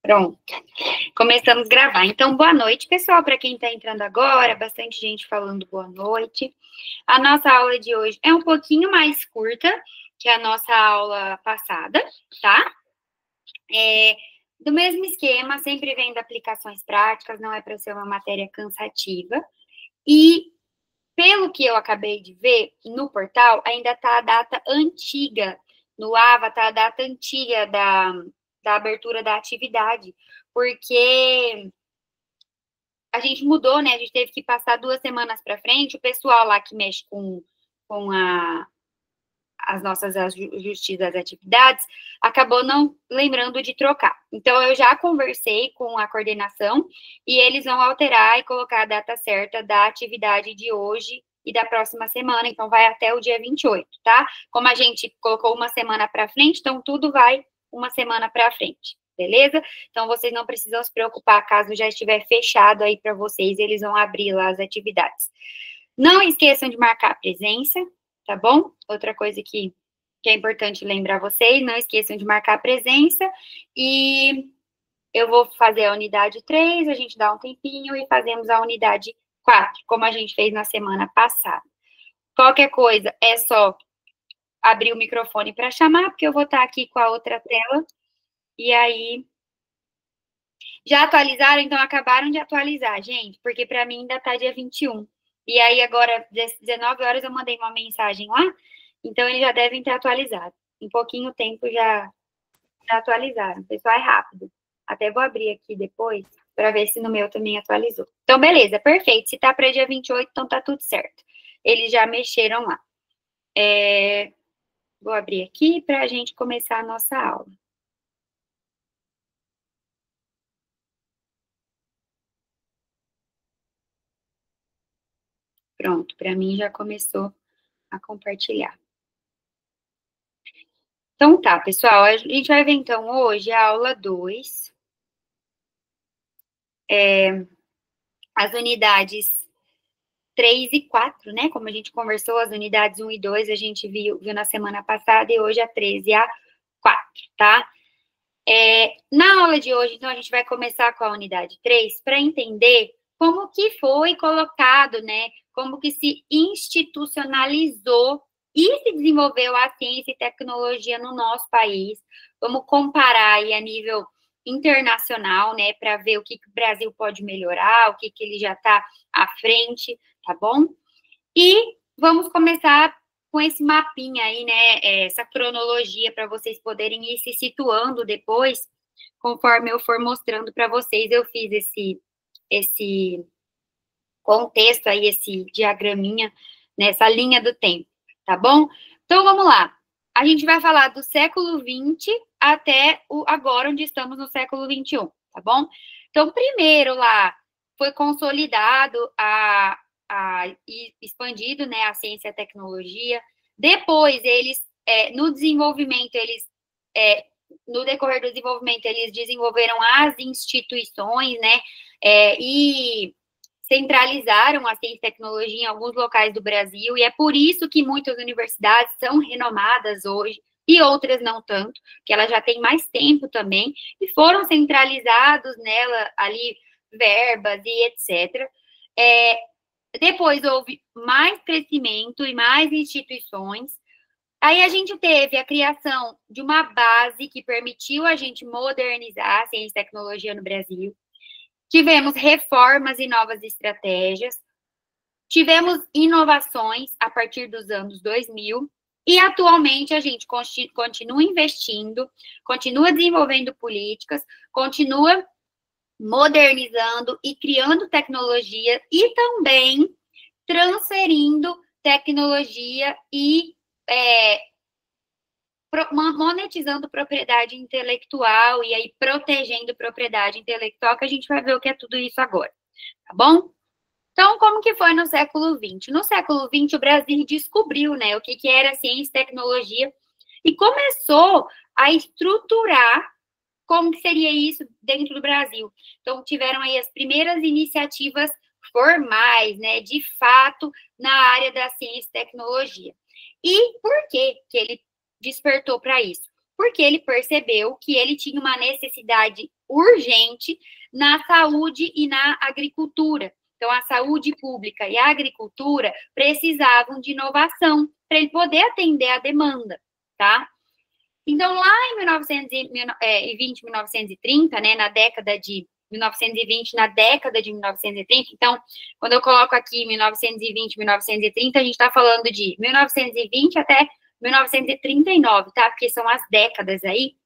Pronto, começamos a gravar. Então, boa noite, pessoal, para quem está entrando agora, bastante gente falando boa noite. A nossa aula de hoje é um pouquinho mais curta que a nossa aula passada, tá? Do mesmo esquema, sempre vendo aplicações práticas, não é para ser uma matéria cansativa. E, pelo que eu acabei de ver, no portal ainda está a data antiga, no AVA está a data antiga da abertura da atividade, porque a gente mudou, né? A gente teve que passar 2 semanas para frente. O pessoal lá que mexe com as nossas ajustes das atividades acabou não lembrando de trocar. Então, eu já conversei com a coordenação e eles vão alterar e colocar a data certa da atividade de hoje e da próxima semana. Então, vai até o dia 28, tá? Como a gente colocou uma semana para frente, então tudo vai uma semana para frente. Beleza? Então, vocês não precisam se preocupar caso já estiver fechado aí para vocês, eles vão abrir lá as atividades. Não esqueçam de marcar a presença, tá bom? Outra coisa que é importante lembrar vocês, não esqueçam de marcar a presença, e eu vou fazer a unidade 3, a gente dá um tempinho e fazemos a unidade 4, como a gente fez na semana passada. Qualquer coisa, é só abrir o microfone para chamar, porque eu vou estar aqui com a outra tela. E aí, já atualizaram? Então, acabaram de atualizar, gente, porque para mim ainda tá dia 21. E aí, agora, 19 horas, eu mandei uma mensagem lá, então eles já devem ter atualizado. Em pouquinho tempo já atualizaram. O pessoal é rápido. Até vou abrir aqui depois, para ver se no meu também atualizou. Então, beleza, perfeito. Se tá para dia 28, então tá tudo certo. Eles já mexeram lá. Vou abrir aqui para a gente começar a nossa aula. Pronto, para mim já começou a compartilhar. Então tá, pessoal, a gente vai ver então hoje a aula 2. As unidades 3 e 4, né? Como a gente conversou, as unidades 1 e 2 a gente viu na semana passada, e hoje a 3 e a 4, tá? Na aula de hoje, então, a gente vai começar com a unidade 3 para entender como que foi colocado, né? Como que se institucionalizou e se desenvolveu a ciência e tecnologia no nosso país. Vamos comparar aí a nível internacional, né? Para ver o que o Brasil pode melhorar, o que ele já está à frente, tá bom? E vamos começar com esse mapinha aí, né? Essa cronologia para vocês poderem ir se situando depois, conforme eu for mostrando para vocês. Eu fiz esse contexto aí, esse diagraminha, nessa linha do tempo, tá bom? Então, vamos lá. A gente vai falar do século XX até agora, onde estamos no século XXI, tá bom? Então, primeiro lá, foi consolidado e expandido, né, a ciência e a tecnologia. Depois, eles, no desenvolvimento, no decorrer do desenvolvimento, eles desenvolveram as instituições, né, e centralizaram a ciência e tecnologia em alguns locais do Brasil, e é por isso que muitas universidades são renomadas hoje, e outras não tanto, que ela já tem mais tempo também, e foram centralizados nela ali verbas e etc. Depois houve mais crescimento e mais instituições. Aí a gente teve a criação de uma base que permitiu a gente modernizar a ciência e tecnologia no Brasil. Tivemos reformas e novas estratégias, tivemos inovações a partir dos anos 2000, e atualmente a gente continua investindo, continua desenvolvendo políticas, continua modernizando e criando tecnologia, e também transferindo tecnologia e monetizando propriedade intelectual e aí protegendo propriedade intelectual, que a gente vai ver o que é tudo isso agora, tá bom? Então, como que foi no século XX? No século XX, o Brasil descobriu, né, o que era ciência e tecnologia e começou a estruturar como que seria isso dentro do Brasil. Então, tiveram aí as primeiras iniciativas formais, né, de fato, na área da ciência e tecnologia. E por que ele despertou para isso? porque ele percebeu que ele tinha uma necessidade urgente na saúde e na agricultura. Então, a saúde pública e a agricultura precisavam de inovação para ele poder atender a demanda, tá? Então, lá em 1920, 1930, né, na década de 1920, na década de 1930, então, quando eu coloco aqui 1920, 1930, a gente está falando de 1920 até 1939, tá? Porque são as décadas aí.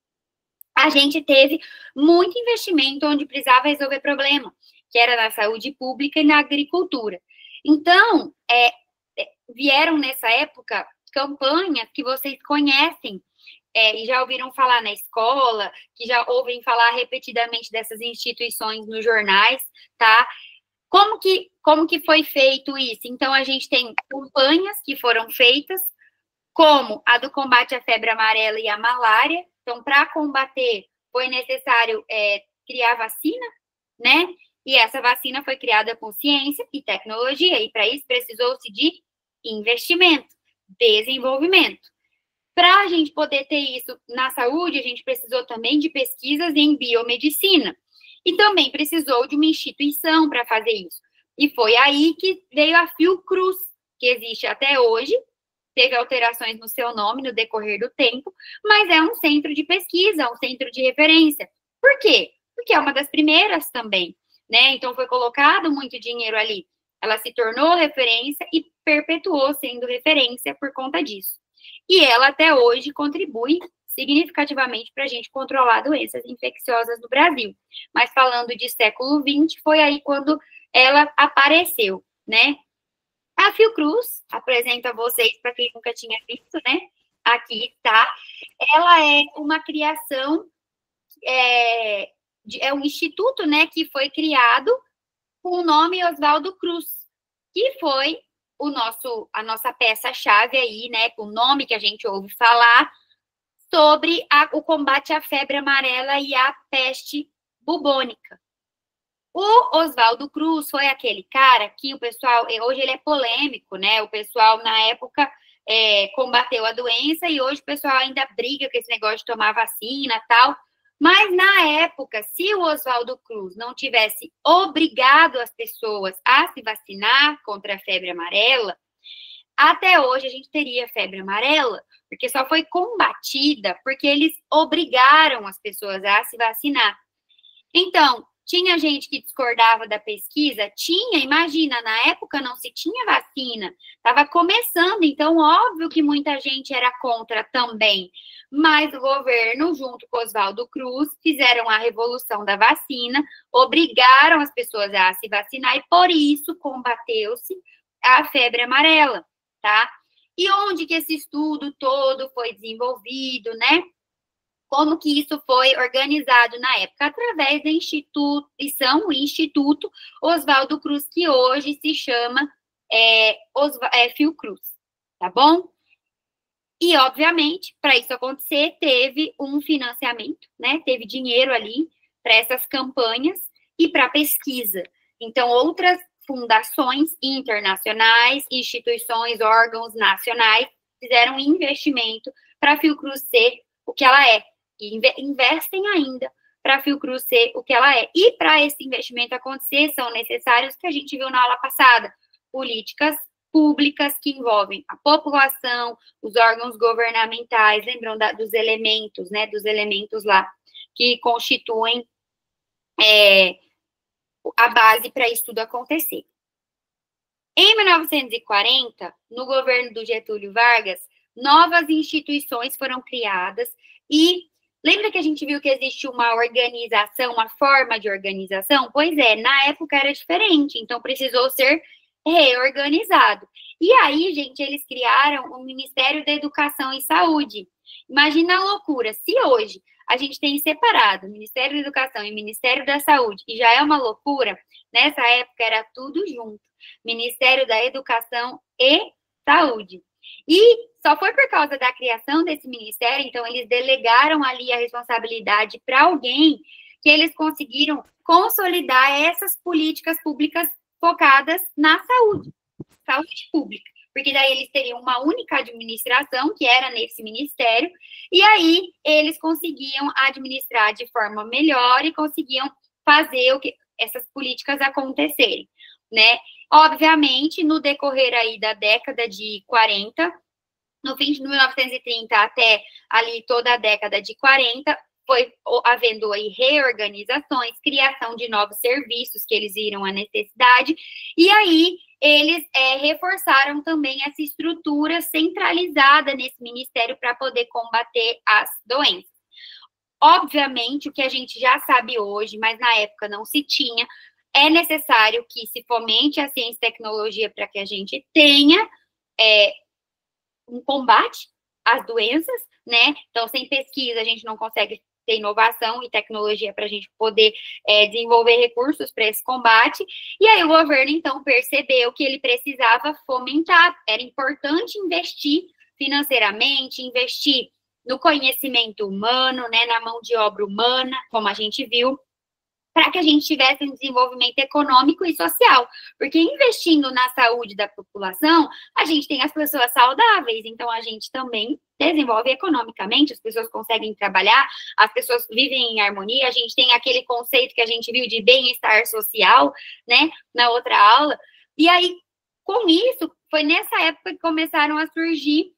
A gente teve muito investimento onde precisava resolver problema, que era na saúde pública e na agricultura. Então, vieram nessa época campanhas que vocês conhecem, e já ouviram falar na escola, que já ouvem falar repetidamente dessas instituições nos jornais, tá? Como que foi feito isso? Então, a gente tem campanhas que foram feitas, como a do combate à febre amarela e à malária. Então, para combater, foi necessário criar vacina, né? E essa vacina foi criada com ciência e tecnologia, e para isso precisou-se de investimento, desenvolvimento. Para a gente poder ter isso na saúde, a gente precisou também de pesquisas em biomedicina. E também precisou de uma instituição para fazer isso. E foi aí que veio a Fiocruz, que existe até hoje, teve alterações no seu nome no decorrer do tempo, mas é um centro de pesquisa, um centro de referência. Por quê? Porque é uma das primeiras também, né? Então, foi colocado muito dinheiro ali. Ela se tornou referência e perpetuou sendo referência por conta disso. E ela, até hoje, contribui significativamente para a gente controlar doenças infecciosas no Brasil. Mas, falando de século XX, foi aí quando ela apareceu, né? A Fiocruz, apresento a vocês, para quem nunca tinha visto, né? Aqui, tá? Ela é uma criação, é um instituto, né, que foi criado com o nome Oswaldo Cruz, que foi a nossa peça-chave aí, né, com o nome que a gente ouve falar, sobre o combate à febre amarela e à peste bubônica. O Oswaldo Cruz foi aquele cara que o pessoal, hoje ele é polêmico, né? O pessoal, na época, combateu a doença e hoje o pessoal ainda briga com esse negócio de tomar vacina e tal. Mas, na época, se o Oswaldo Cruz não tivesse obrigado as pessoas a se vacinar contra a febre amarela, até hoje a gente teria febre amarela, porque só foi combatida porque eles obrigaram as pessoas a se vacinar. Então, tinha gente que discordava da pesquisa? Tinha, imagina, na época não se tinha vacina, estava começando, então óbvio que muita gente era contra também. Mas o governo, junto com Oswaldo Cruz, fizeram a revolução da vacina, obrigaram as pessoas a se vacinar e por isso combateu-se a febre amarela, tá? E onde que esse estudo todo foi desenvolvido, né? Como que isso foi organizado na época? Através da instituição, o Instituto Oswaldo Cruz, que hoje se chama Fiocruz, tá bom? E, obviamente, para isso acontecer, teve um financiamento, né? Teve dinheiro ali para essas campanhas e para pesquisa. Então, outras fundações internacionais, instituições, órgãos nacionais fizeram investimento para a Fiocruz ser o que ela é. E investem ainda para a Fiocruz ser o que ela é. E para esse investimento acontecer, são necessários, que a gente viu na aula passada, políticas públicas que envolvem a população, os órgãos governamentais, lembram dos elementos, né, dos elementos lá, que constituem a base para isso tudo acontecer. Em 1940, no governo do Getúlio Vargas, novas instituições foram criadas e lembra que a gente viu que existe uma organização, uma forma de organização? Pois é, na época era diferente, então precisou ser reorganizado. E aí, gente, eles criaram o Ministério da Educação e Saúde. Imagina a loucura, se hoje a gente tem separado o Ministério da Educação e o Ministério da Saúde, e já é uma loucura, nessa época era tudo junto, Ministério da Educação e Saúde. E só foi por causa da criação desse ministério, então eles delegaram ali a responsabilidade para alguém, que eles conseguiram consolidar essas políticas públicas focadas na saúde pública. porque daí eles teriam uma única administração, que era nesse ministério, e aí eles conseguiam administrar de forma melhor e conseguiam fazer essas políticas acontecerem, né? Obviamente, no decorrer aí da década de 40, no fim de 1930 até ali toda a década de 40, foi havendo aí reorganizações, criação de novos serviços que eles viram a necessidade, e aí eles reforçaram também essa estrutura centralizada nesse ministério para poder combater as doenças. Obviamente, o que a gente já sabe hoje, mas na época não se tinha, é necessário que se fomente a ciência e tecnologia para que a gente tenha um combate às doenças, né? Então, sem pesquisa, a gente não consegue ter inovação e tecnologia para a gente poder desenvolver recursos para esse combate. E aí o governo, então, percebeu que ele precisava fomentar, era importante investir financeiramente, investir no conhecimento humano, né, na mão de obra humana, como a gente viu, para que a gente tivesse um desenvolvimento econômico e social. Porque investindo na saúde da população, a gente tem as pessoas saudáveis, então a gente também desenvolve economicamente, as pessoas conseguem trabalhar, as pessoas vivem em harmonia, a gente tem aquele conceito que a gente viu de bem-estar social, né, na outra aula. E aí, com isso, foi nessa época que começaram a surgir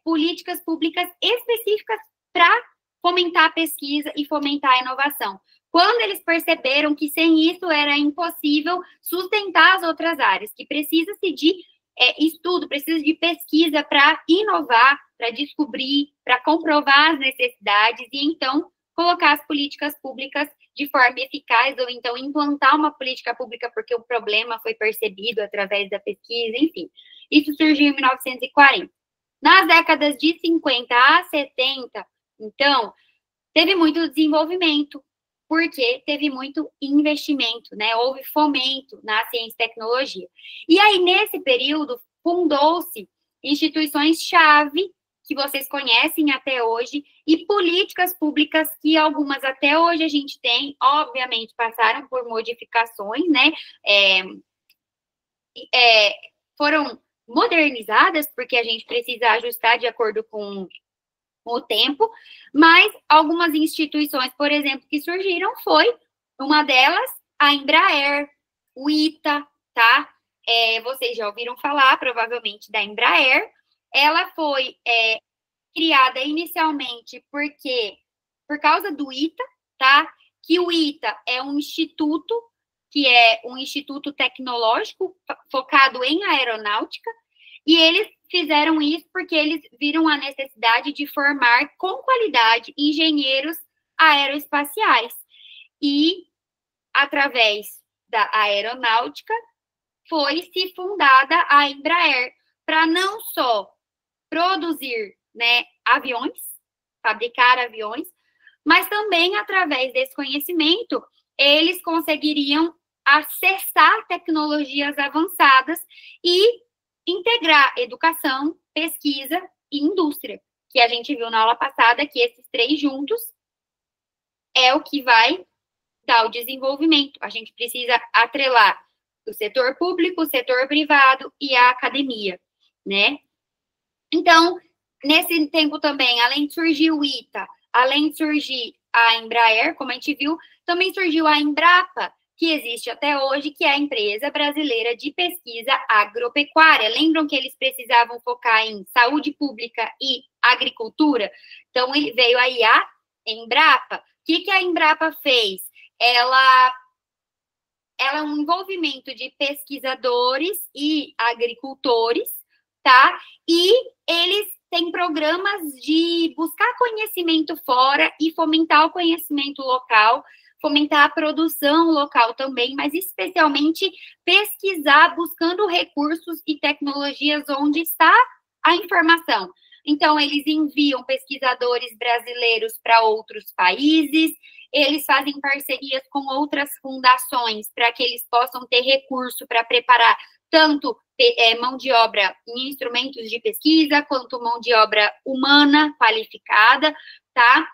políticas públicas específicas para fomentar a pesquisa e fomentar a inovação. Quando eles perceberam que sem isso era impossível sustentar as outras áreas, que precisa-se de estudo, precisa de pesquisa para inovar, para descobrir, para comprovar as necessidades e então colocar as políticas públicas de forma eficaz ou então implantar uma política pública porque o problema foi percebido através da pesquisa, enfim. Isso surgiu em 1940. Nas décadas de 50 a 70, então, teve muito desenvolvimento, porque teve muito investimento, né? Houve fomento na ciência e tecnologia. E aí, nesse período, fundou-se instituições-chave, que vocês conhecem até hoje, e políticas públicas que algumas até hoje a gente tem, obviamente, passaram por modificações, né? Foram modernizadas, porque a gente precisa ajustar de acordo com o tempo, mas algumas instituições, por exemplo, que surgiram foi uma delas, a Embraer, o ITA, tá? Vocês já ouviram falar, provavelmente, da Embraer. Ela foi criada inicialmente por causa do ITA, tá? Que o ITA é um instituto, que é um instituto tecnológico focado em aeronáutica, e eles fizeram isso porque eles viram a necessidade de formar com qualidade engenheiros aeroespaciais. E, através da aeronáutica, foi-se fundada a Embraer, para não só produzir, né, aviões, fabricar aviões, mas também, através desse conhecimento, eles conseguiriam acessar tecnologias avançadas e integrar educação, pesquisa e indústria, que a gente viu na aula passada, que esses três juntos é o que vai dar o desenvolvimento. A gente precisa atrelar o setor público, o setor privado e a academia, né? Então, nesse tempo também, além de surgir o ITA, além de surgir a Embraer, como a gente viu, também surgiu a Embrapa, que existe até hoje, que é a Empresa Brasileira de Pesquisa Agropecuária. Lembram que eles precisavam focar em saúde pública e agricultura? Então, ele veio aí a Embrapa. O que a Embrapa fez? Ela é um envolvimento de pesquisadores e agricultores, tá? E eles têm programas de buscar conhecimento fora e fomentar o conhecimento local, fomentar a produção local também, mas especialmente pesquisar, buscando recursos e tecnologias onde está a informação. Então, eles enviam pesquisadores brasileiros para outros países, eles fazem parcerias com outras fundações para que eles possam ter recurso para preparar tanto mão de obra em instrumentos de pesquisa, quanto mão de obra humana qualificada, tá?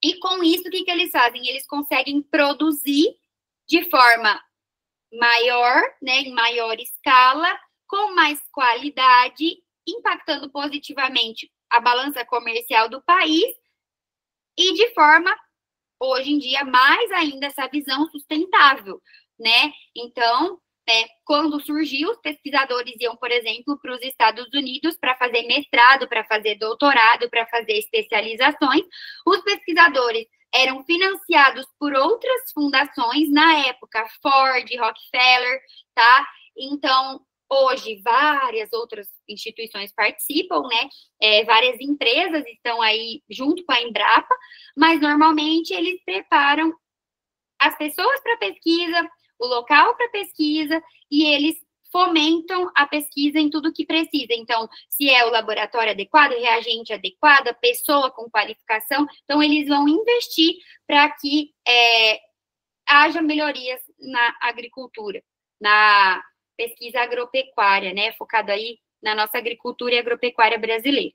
E com isso, o que eles fazem? Eles conseguem produzir de forma maior, né, em maior escala, com mais qualidade, impactando positivamente a balança comercial do país e de forma, hoje em dia, mais ainda essa visão sustentável, né? Então, quando surgiu, os pesquisadores iam, por exemplo, para os Estados Unidos para fazer mestrado, para fazer doutorado, para fazer especializações. Os pesquisadores eram financiados por outras fundações, na época, Ford, Rockefeller, tá? Então, hoje, várias outras instituições participam, né? Várias empresas estão aí junto com a Embrapa, mas normalmente eles preparam as pessoas para pesquisa, o local para pesquisa, e eles fomentam a pesquisa em tudo que precisa. Então, se é o laboratório adequado, reagente adequado, a pessoa com qualificação, então eles vão investir para que haja melhorias na agricultura, na pesquisa agropecuária, né? Focado aí na nossa agricultura e agropecuária brasileira.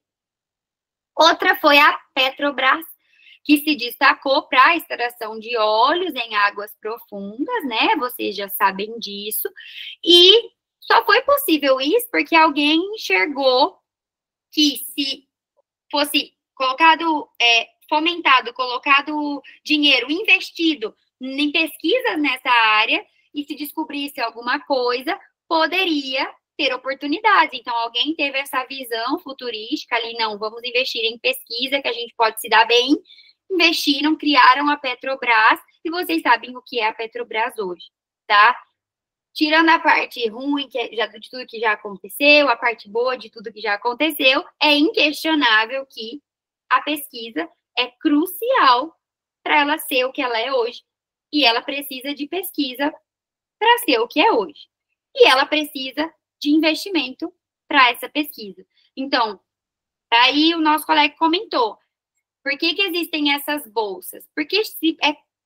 Outra foi a Petrobras, que se destacou para a extração de óleos em águas profundas, né? Vocês já sabem disso. E só foi possível isso porque alguém enxergou que se fosse colocado, fomentado, colocado dinheiro investido em pesquisas nessa área e se descobrisse alguma coisa, poderia ter oportunidades. Então, alguém teve essa visão futurística ali, não, vamos investir em pesquisa, que a gente pode se dar bem, investiram, criaram a Petrobras, e vocês sabem o que é a Petrobras hoje, tá? Tirando a parte ruim de tudo que já aconteceu, a parte boa de tudo que já aconteceu, é inquestionável que a pesquisa é crucial para ela ser o que ela é hoje. E ela precisa de pesquisa para ser o que é hoje. E ela precisa de investimento para essa pesquisa. Então, aí o nosso colega comentou, por que existem essas bolsas? Porque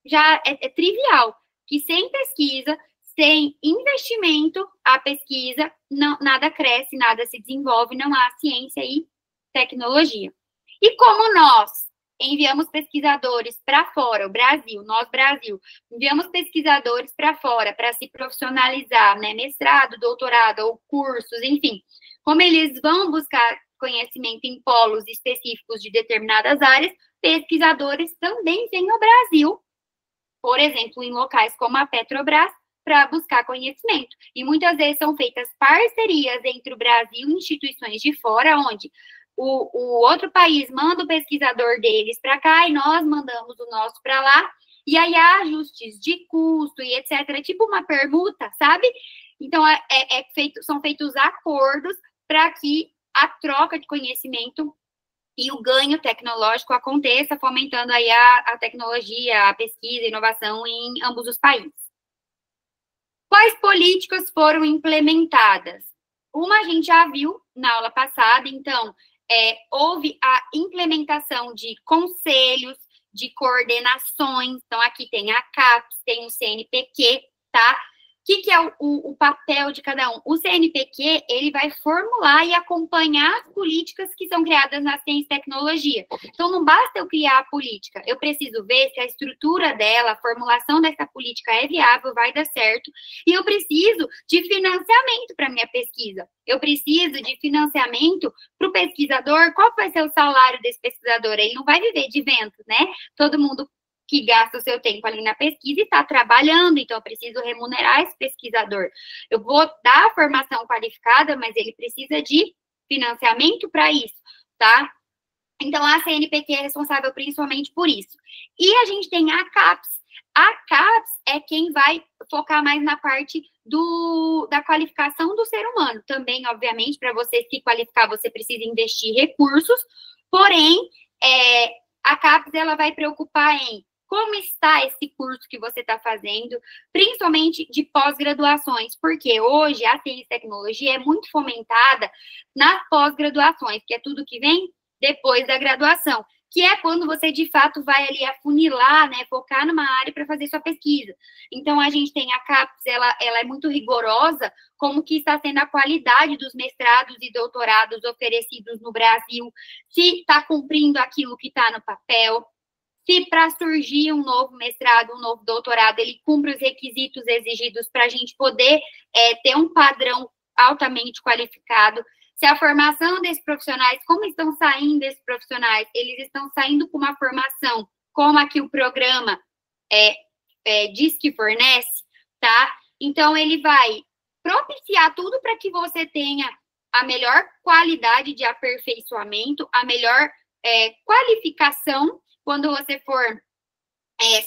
já é trivial que sem pesquisa, sem investimento, a pesquisa, nada cresce, nada se desenvolve, não há ciência e tecnologia. E como nós enviamos pesquisadores para fora, nós, Brasil, enviamos pesquisadores para fora para se profissionalizar, né, mestrado, doutorado ou cursos, enfim, como eles vão buscar conhecimento em polos específicos de determinadas áreas, pesquisadores também vêm ao Brasil, por exemplo, em locais como a Petrobras, para buscar conhecimento. E muitas vezes são feitas parcerias entre o Brasil e instituições de fora, onde o outro país manda o pesquisador deles para cá e nós mandamos o nosso para lá, e aí há ajustes de custo e etc. Tipo uma permuta, sabe? Então, são feitos acordos para que a troca de conhecimento e o ganho tecnológico aconteça, fomentando aí a tecnologia, a pesquisa, a inovação em ambos os países. Quais políticas foram implementadas? Uma a gente já viu na aula passada, então, houve a implementação de conselhos, de coordenações, então aqui tem a CAPES, tem o CNPq, tá? O que é o papel de cada um? O CNPq, ele vai formular e acompanhar as políticas que são criadas na ciência e tecnologia. Então, não basta eu criar a política, eu preciso ver se a estrutura dela, a formulação dessa política é viável, vai dar certo, e eu preciso de financiamento para minha pesquisa. Eu preciso de financiamento para o pesquisador. Qual vai ser o salário desse pesquisador? Ele não vai viver de ventos, né? Todo mundo que gasta o seu tempo ali na pesquisa e está trabalhando, então eu preciso remunerar esse pesquisador. Eu vou dar a formação qualificada, mas ele precisa de financiamento para isso, tá? Então, a CNPq é responsável principalmente por isso. E a gente tem a CAPES. A CAPES é quem vai focar mais na parte da qualificação do ser humano. Também, obviamente, para você se qualificar, você precisa investir recursos, porém, a CAPES ela vai preocupar em como está esse curso que você está fazendo, principalmente de pós-graduações, porque hoje a ciência e tecnologia é muito fomentada nas pós-graduações, que é tudo que vem depois da graduação, que é quando você, de fato, vai ali afunilar, né, focar numa área para fazer sua pesquisa. Então, a gente tem a CAPES, ela é muito rigorosa, como que está sendo a qualidade dos mestrados e doutorados oferecidos no Brasil, se está cumprindo aquilo que está no papel, se para surgir um novo mestrado, um novo doutorado, ele cumpre os requisitos exigidos para a gente poder ter um padrão altamente qualificado, se a formação desses profissionais, como estão saindo esses profissionais, eles estão saindo com uma formação, como aqui o programa diz que fornece, tá? Então, ele vai propiciar tudo para que você tenha a melhor qualidade de aperfeiçoamento, a melhor qualificação quando você for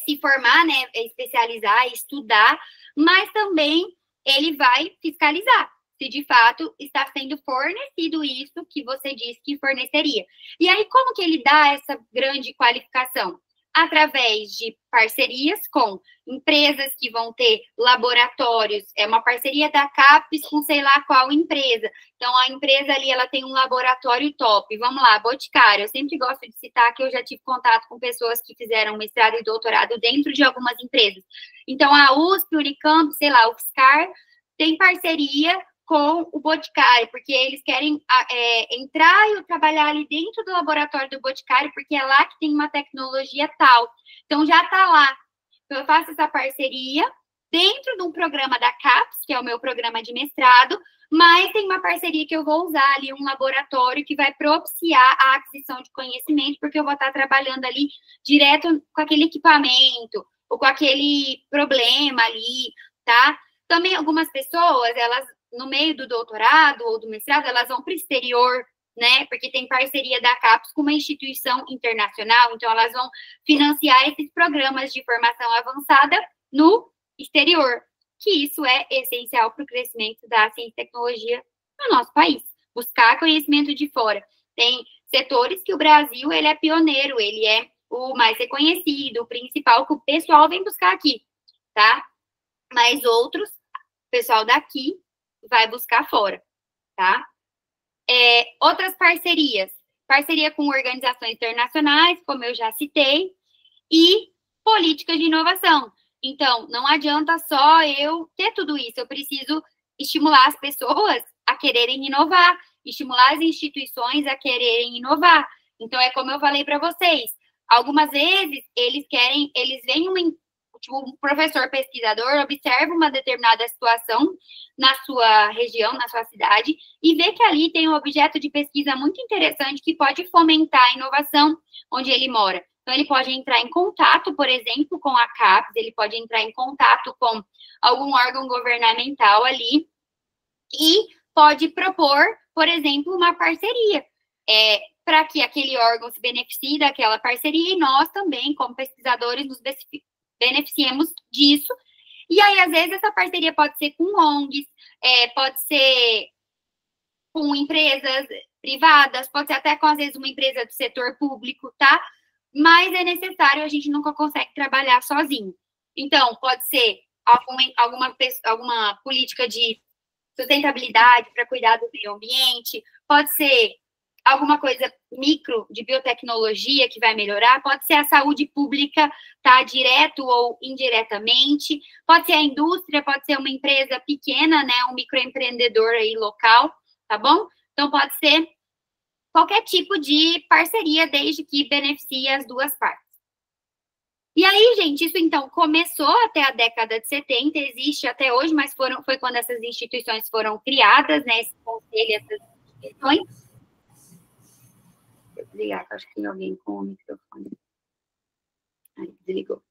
se formar, né, especializar, estudar, mas também ele vai fiscalizar se de fato está sendo fornecido isso que você disse que forneceria. E aí, como que ele dá essa grande qualificação? Através de parcerias com empresas que vão ter laboratórios, uma parceria da CAPES com sei lá qual empresa. Então, a empresa ali, ela tem um laboratório top. Vamos lá, Boticário. Eu sempre gosto de citar que eu já tive contato com pessoas que fizeram mestrado e doutorado dentro de algumas empresas. Então, a USP, Unicamp, sei lá, o UFSCar, tem parceria com o Boticário, porque eles querem entrar e trabalhar ali dentro do laboratório do Boticário, porque é lá que tem uma tecnologia tal. Então, já está lá. Então, eu faço essa parceria dentro de um programa da CAPES, que é o meu programa de mestrado, mas tem uma parceria que eu vou usar ali, um laboratório que vai propiciar a aquisição de conhecimento, porque eu vou estar trabalhando ali direto com aquele equipamento, ou com aquele problema ali, tá? Também algumas pessoas, elas no meio do doutorado ou do mestrado, elas vão para o exterior, né? Porque tem parceria da CAPES com uma instituição internacional, então elas vão financiar esses programas de formação avançada no exterior, que isso é essencial para o crescimento da ciência e tecnologia no nosso país. Buscar conhecimento de fora. Tem setores que o Brasil, ele é pioneiro, ele é o mais reconhecido, o principal, que o pessoal vem buscar aqui, tá? Mas outros, o pessoal daqui vai buscar fora, tá? Outras parcerias. Parceria com organizações internacionais, como eu já citei, e políticas de inovação. Então, não adianta só eu ter tudo isso, eu preciso estimular as pessoas a quererem inovar, estimular as instituições a quererem inovar. Então, é como eu falei para vocês, algumas vezes eles veem um professor pesquisador observa uma determinada situação na sua região, na sua cidade, e vê que ali tem um objeto de pesquisa muito interessante que pode fomentar a inovação onde ele mora. Então, ele pode entrar em contato, por exemplo, com a CAPES, ele pode entrar em contato com algum órgão governamental ali e pode propor, por exemplo, uma parceria para que aquele órgão se beneficie daquela parceria e nós também, como pesquisadores, nos beneficiemos disso. E aí, às vezes, essa parceria pode ser com ONGs, pode ser com empresas privadas, pode ser até com, às vezes, uma empresa do setor público, tá? Mas é necessário, a gente nunca consegue trabalhar sozinho. Então, pode ser alguma política de sustentabilidade para cuidar do meio ambiente, pode ser alguma coisa micro de biotecnologia que vai melhorar, pode ser a saúde pública, tá, direto ou indiretamente, pode ser a indústria, pode ser uma empresa pequena, né, um microempreendedor aí local, tá bom? Então, pode ser qualquer tipo de parceria, desde que beneficie as duas partes. E aí, gente, isso então começou até a década de 70, existe até hoje, mas foi quando essas instituições foram criadas, né, esse conselho, essas instituições. Vou desligar, que acho que tem alguém com o microfone. Ai, desligou.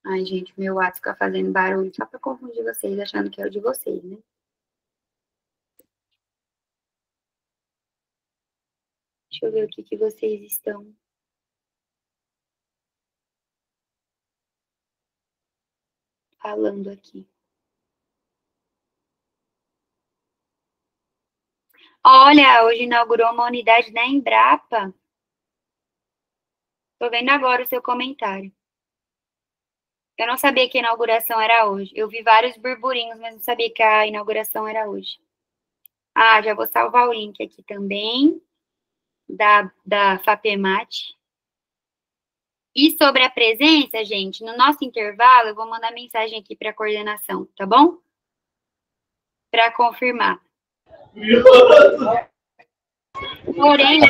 Ai, gente, meu WhatsApp fica fazendo barulho só para confundir vocês, achando que é o de vocês, né? Deixa eu ver o que vocês estão falando aqui. Olha, hoje inaugurou uma unidade da Embrapa. Tô vendo agora o seu comentário. Eu não sabia que a inauguração era hoje. Eu vi vários burburinhos, mas não sabia que a inauguração era hoje. Ah, já vou salvar o link aqui também, da FAPEMAT. E sobre a presença, gente, no nosso intervalo, eu vou mandar mensagem aqui para a coordenação, tá bom? Para confirmar. Porém... Tá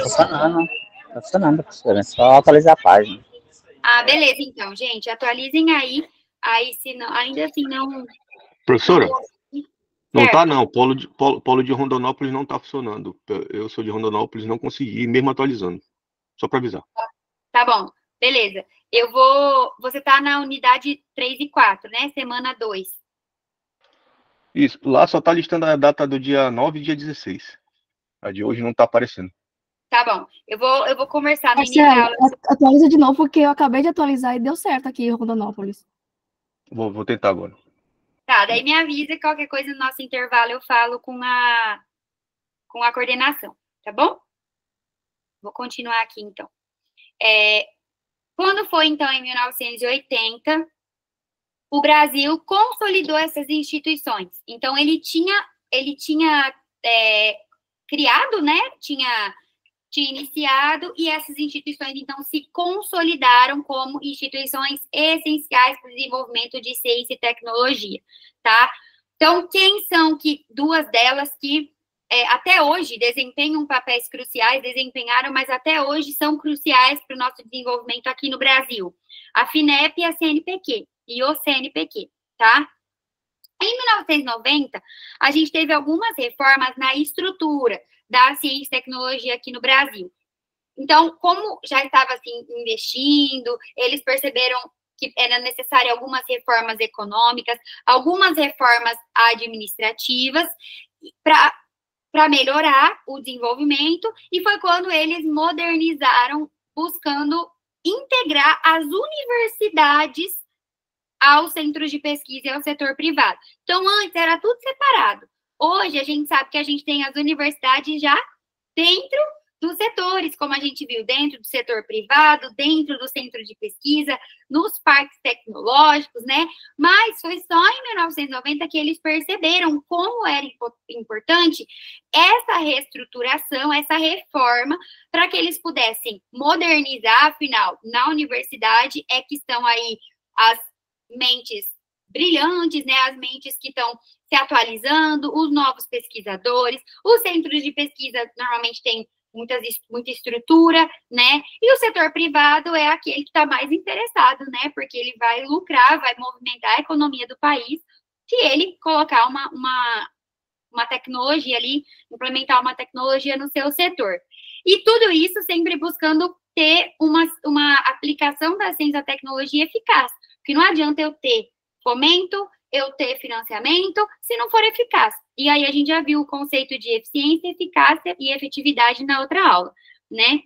funcionando, professora. É só atualizar a página. Ah, beleza, então, gente. Atualizem aí. Aí, se não, ainda assim não... Professora? Não tá, não. Polo de Rondonópolis não tá funcionando. Eu sou de Rondonópolis, não consegui, mesmo atualizando. Só para avisar. Tá bom, beleza. Você tá na unidade 3 e 4, né? Semana 2. Isso, lá só tá listando a data do dia 9 e dia 16. A de hoje não tá aparecendo. Tá bom. Eu vou conversar no início Marcelo, da aula. atualiza de novo, porque eu acabei de atualizar e deu certo aqui em Rondonópolis. Vou tentar agora. Tá, daí me avisa qualquer coisa no nosso intervalo eu falo com a coordenação, tá bom? Vou continuar aqui, então. Quando foi, então, em 1980, o Brasil consolidou essas instituições. Então, ele tinha criado, né? Tinha iniciado, e essas instituições, então, se consolidaram como instituições essenciais para o desenvolvimento de ciência e tecnologia, tá? Então, quem são duas delas que até hoje desempenham papéis cruciais, desempenharam, mas até hoje são cruciais para o nosso desenvolvimento aqui no Brasil? A FINEP e a CNPq, e o CNPq, tá? Em 1990, a gente teve algumas reformas na estrutura da ciência e tecnologia aqui no Brasil. Então, como já estava assim, investindo, eles perceberam que era necessário algumas reformas econômicas, algumas reformas administrativas para melhorar o desenvolvimento, e foi quando eles modernizaram, buscando integrar as universidades aos centros de pesquisa e ao setor privado. Então, antes era tudo separado. Hoje, a gente sabe que a gente tem as universidades já dentro dos setores, como a gente viu, dentro do setor privado, dentro do centro de pesquisa, nos parques tecnológicos, né? Mas foi só em 1990 que eles perceberam como era importante essa reestruturação, essa reforma, para que eles pudessem modernizar. Afinal, na universidade é que estão aí as mentes brilhantes, né, as mentes que estão se atualizando, os novos pesquisadores, os centros de pesquisa normalmente têm muita estrutura, né, e o setor privado é aquele que está mais interessado, né, porque ele vai lucrar, vai movimentar a economia do país, se ele colocar uma tecnologia ali, implementar uma tecnologia no seu setor. E tudo isso sempre buscando ter uma aplicação da ciência e tecnologia eficaz, porque não adianta eu ter fomento, eu ter financiamento, se não for eficaz. E aí a gente já viu o conceito de eficiência, eficácia e efetividade na outra aula, né?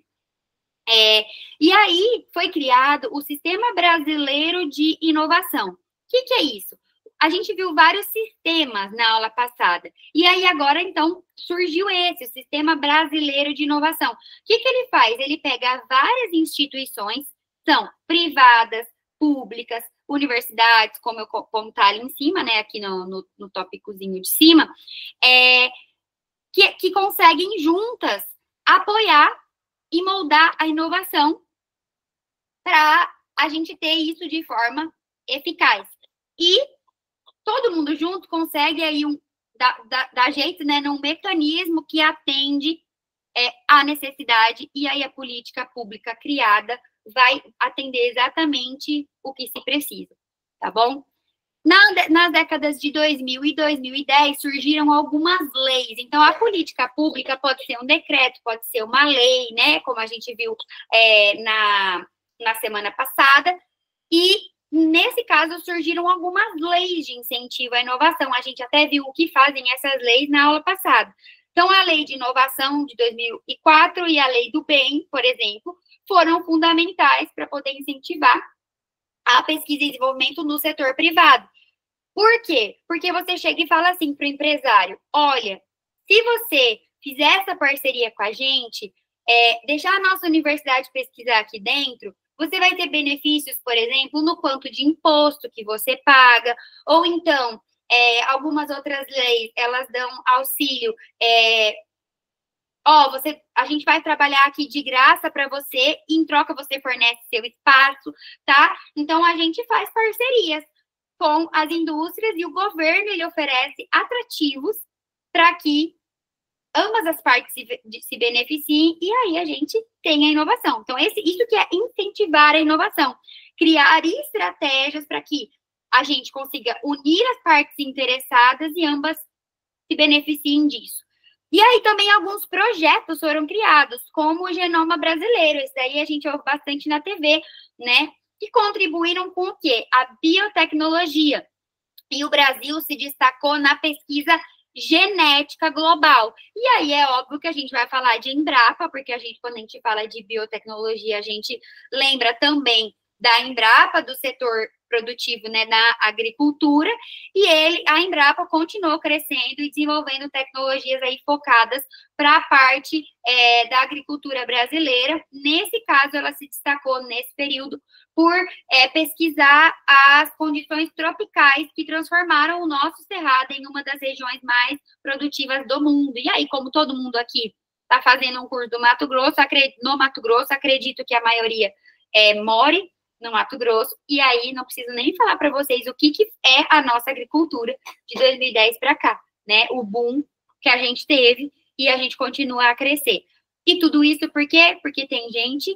E aí foi criado o Sistema Brasileiro de Inovação. O que é isso? A gente viu vários sistemas na aula passada. E aí agora, então, surgiu esse, o Sistema Brasileiro de Inovação. O que ele faz? Ele pega várias instituições, são privadas, públicas, universidades, como está ali em cima, né, aqui no tópicozinho de cima, que conseguem juntas apoiar e moldar a inovação para a gente ter isso de forma eficaz. E todo mundo junto consegue aí dar jeito, né, num mecanismo que atende à necessidade, e aí a política pública criada vai atender exatamente o que se precisa, tá bom? Nas décadas de 2000 e 2010, surgiram algumas leis. Então, a política pública pode ser um decreto, pode ser uma lei, né? Como a gente viu na semana passada. E, nesse caso, surgiram algumas leis de incentivo à inovação. A gente até viu o que fazem essas leis na aula passada. Então, a Lei de Inovação de 2004 e a Lei do Bem, por exemplo, foram fundamentais para poder incentivar a pesquisa e desenvolvimento no setor privado. Por quê? Porque você chega e fala assim para o empresário: olha, se você fizer essa parceria com a gente, deixar a nossa universidade pesquisar aqui dentro, você vai ter benefícios, por exemplo, no quanto de imposto que você paga, ou então, algumas outras leis, elas dão auxílio, a gente vai trabalhar aqui de graça para você, e em troca você fornece seu espaço, tá? Então, a gente faz parcerias com as indústrias, e o governo, ele oferece atrativos para que ambas as partes se beneficiem, e aí a gente tem a inovação. Então, isso que é incentivar a inovação. Criar estratégias para que a gente consiga unir as partes interessadas e ambas se beneficiem disso. E aí também alguns projetos foram criados, como o Genoma Brasileiro, esse daí a gente ouve bastante na TV, né? Que contribuíram com o quê? A biotecnologia. E o Brasil se destacou na pesquisa genética global. E aí é óbvio que a gente vai falar de Embrapa, porque quando a gente fala de biotecnologia, a gente lembra também da Embrapa, do setor produtivo, né, da agricultura, e a Embrapa continuou crescendo e desenvolvendo tecnologias aí focadas para a parte da agricultura brasileira. Nesse caso, ela se destacou nesse período por pesquisar as condições tropicais que transformaram o nosso cerrado em uma das regiões mais produtivas do mundo. E aí, como todo mundo aqui está fazendo um curso do Mato Grosso, no Mato Grosso, acredito que a maioria more no Mato Grosso, e aí não preciso nem falar para vocês o que é a nossa agricultura de 2010 para cá, né? O boom que a gente teve e a gente continua a crescer. E tudo isso por quê? Porque tem gente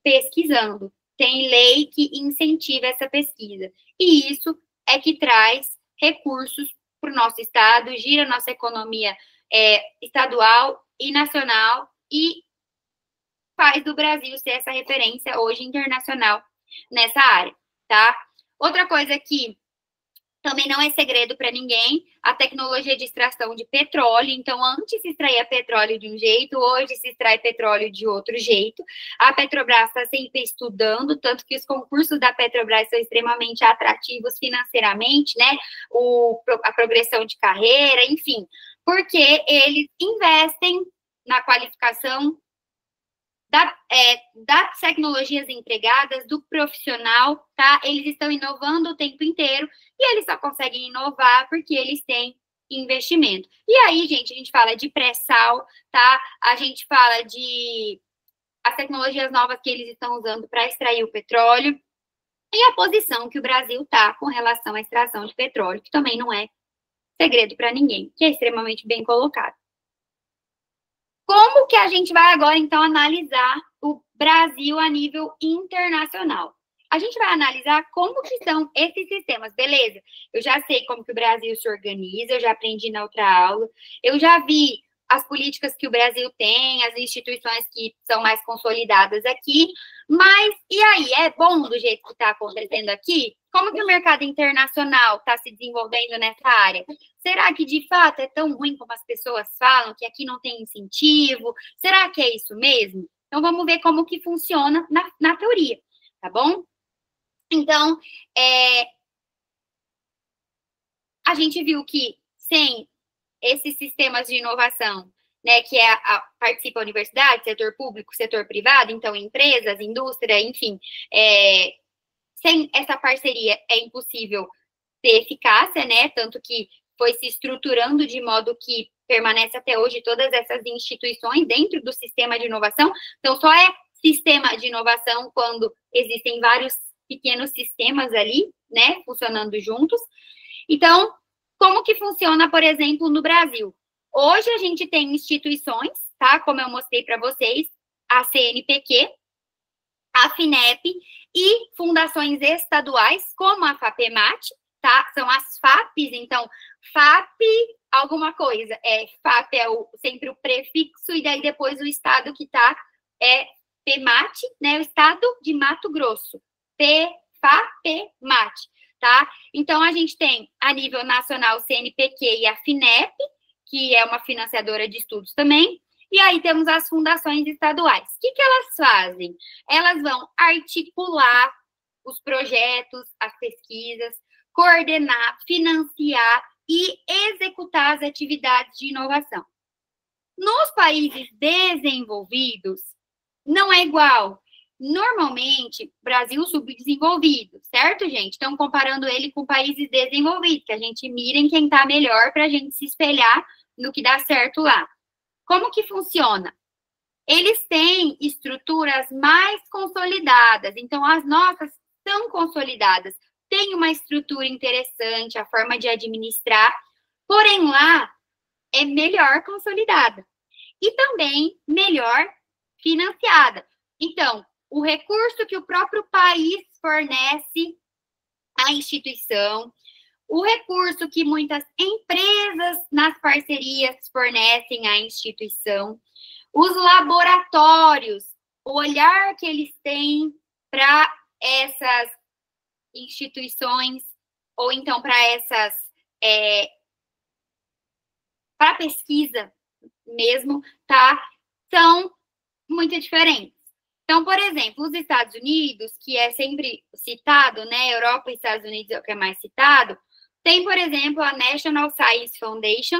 pesquisando, tem lei que incentiva essa pesquisa. E isso é que traz recursos para o nosso estado, gira nossa economia estadual e nacional e faz do Brasil ser essa referência hoje internacional nessa área, tá? Outra coisa que também não é segredo para ninguém, a tecnologia de extração de petróleo. Então, antes se extraía petróleo de um jeito, hoje se extrai petróleo de outro jeito. A Petrobras está sempre estudando, tanto que os concursos da Petrobras são extremamente atrativos financeiramente, né? A progressão de carreira, enfim, porque eles investem na qualificação das tecnologias empregadas, do profissional, tá? Eles estão inovando o tempo inteiro e eles só conseguem inovar porque eles têm investimento. E aí, gente, a gente fala de pré-sal, tá? A gente fala de as tecnologias novas que eles estão usando para extrair o petróleo e a posição que o Brasil tá com relação à extração de petróleo, que também não é segredo para ninguém, que é extremamente bem colocado. Como que a gente vai agora, então, analisar o Brasil a nível internacional? A gente vai analisar como que são esses sistemas, beleza? Eu já sei como que o Brasil se organiza, eu já aprendi na outra aula, eu já vi as políticas que o Brasil tem, as instituições que são mais consolidadas aqui, mas e aí, é bom do jeito que está acontecendo aqui? Como que o mercado internacional está se desenvolvendo nessa área? Será que, de fato, é tão ruim como as pessoas falam, que aqui não tem incentivo? Será que é isso mesmo? Então, vamos ver como que funciona na teoria, tá bom? Então, a gente viu que sem esses sistemas de inovação, né, que participa a universidade, setor público, setor privado, então empresas, indústria, enfim, sem essa parceria é impossível ter eficácia, né, tanto que foi se estruturando de modo que permanece até hoje todas essas instituições dentro do sistema de inovação. Então, só é sistema de inovação quando existem vários pequenos sistemas ali, né, funcionando juntos. Então, como que funciona, por exemplo, no Brasil? Hoje a gente tem instituições, tá, como eu mostrei para vocês, a CNPq, a FINEP e fundações estaduais, como a FAPEMAT, tá? São as FAPs, então, FAP alguma coisa, FAP é sempre o prefixo, e daí depois o estado que tá é PEMAT, né? O estado de Mato Grosso, FAPEMAT, tá? Então, a gente tem, a nível nacional, o CNPq e a FINEP, que é uma financiadora de estudos também, e aí temos as fundações estaduais. O que elas fazem? Elas vão articular os projetos, as pesquisas, coordenar, financiar e executar as atividades de inovação. Nos países desenvolvidos, não é igual. Normalmente, Brasil subdesenvolvido, certo, gente? Então, comparando ele com países desenvolvidos, que a gente mira em quem está melhor para a gente se espelhar no que dá certo lá. Como que funciona? Eles têm estruturas mais consolidadas, então as nossas são consolidadas, tem uma estrutura interessante, a forma de administrar, porém lá é melhor consolidada e também melhor financiada. Então, o recurso que o próprio país fornece à instituição, o recurso que muitas empresas nas parcerias fornecem à instituição, os laboratórios, o olhar que eles têm para essas instituições, ou então para essas, para pesquisa mesmo, tá? São muito diferentes. Então, por exemplo, os Estados Unidos, que é sempre citado, né? Europa e Estados Unidos é o que é mais citado, tem, por exemplo, a National Science Foundation,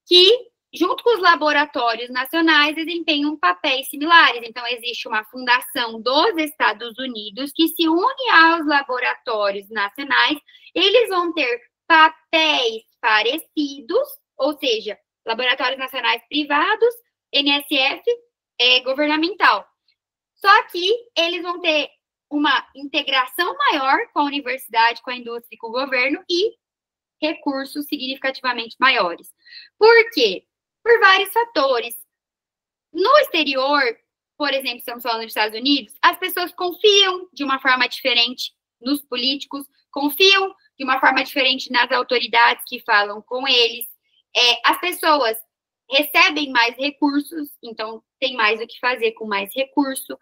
que, junto com os laboratórios nacionais, desempenham papéis similares. Então, existe uma fundação dos Estados Unidos que se une aos laboratórios nacionais, eles vão ter papéis parecidos, ou seja, laboratórios nacionais privados, NSF, governamental. Só que eles vão ter uma integração maior com a universidade, com a indústria e com o governo e recursos significativamente maiores. Por quê? Por vários fatores. No exterior, por exemplo, estamos falando dos Estados Unidos, as pessoas confiam de uma forma diferente nos políticos, confiam de uma forma diferente nas autoridades que falam com eles. As pessoas recebem mais recursos, então tem mais o que fazer com mais recurso.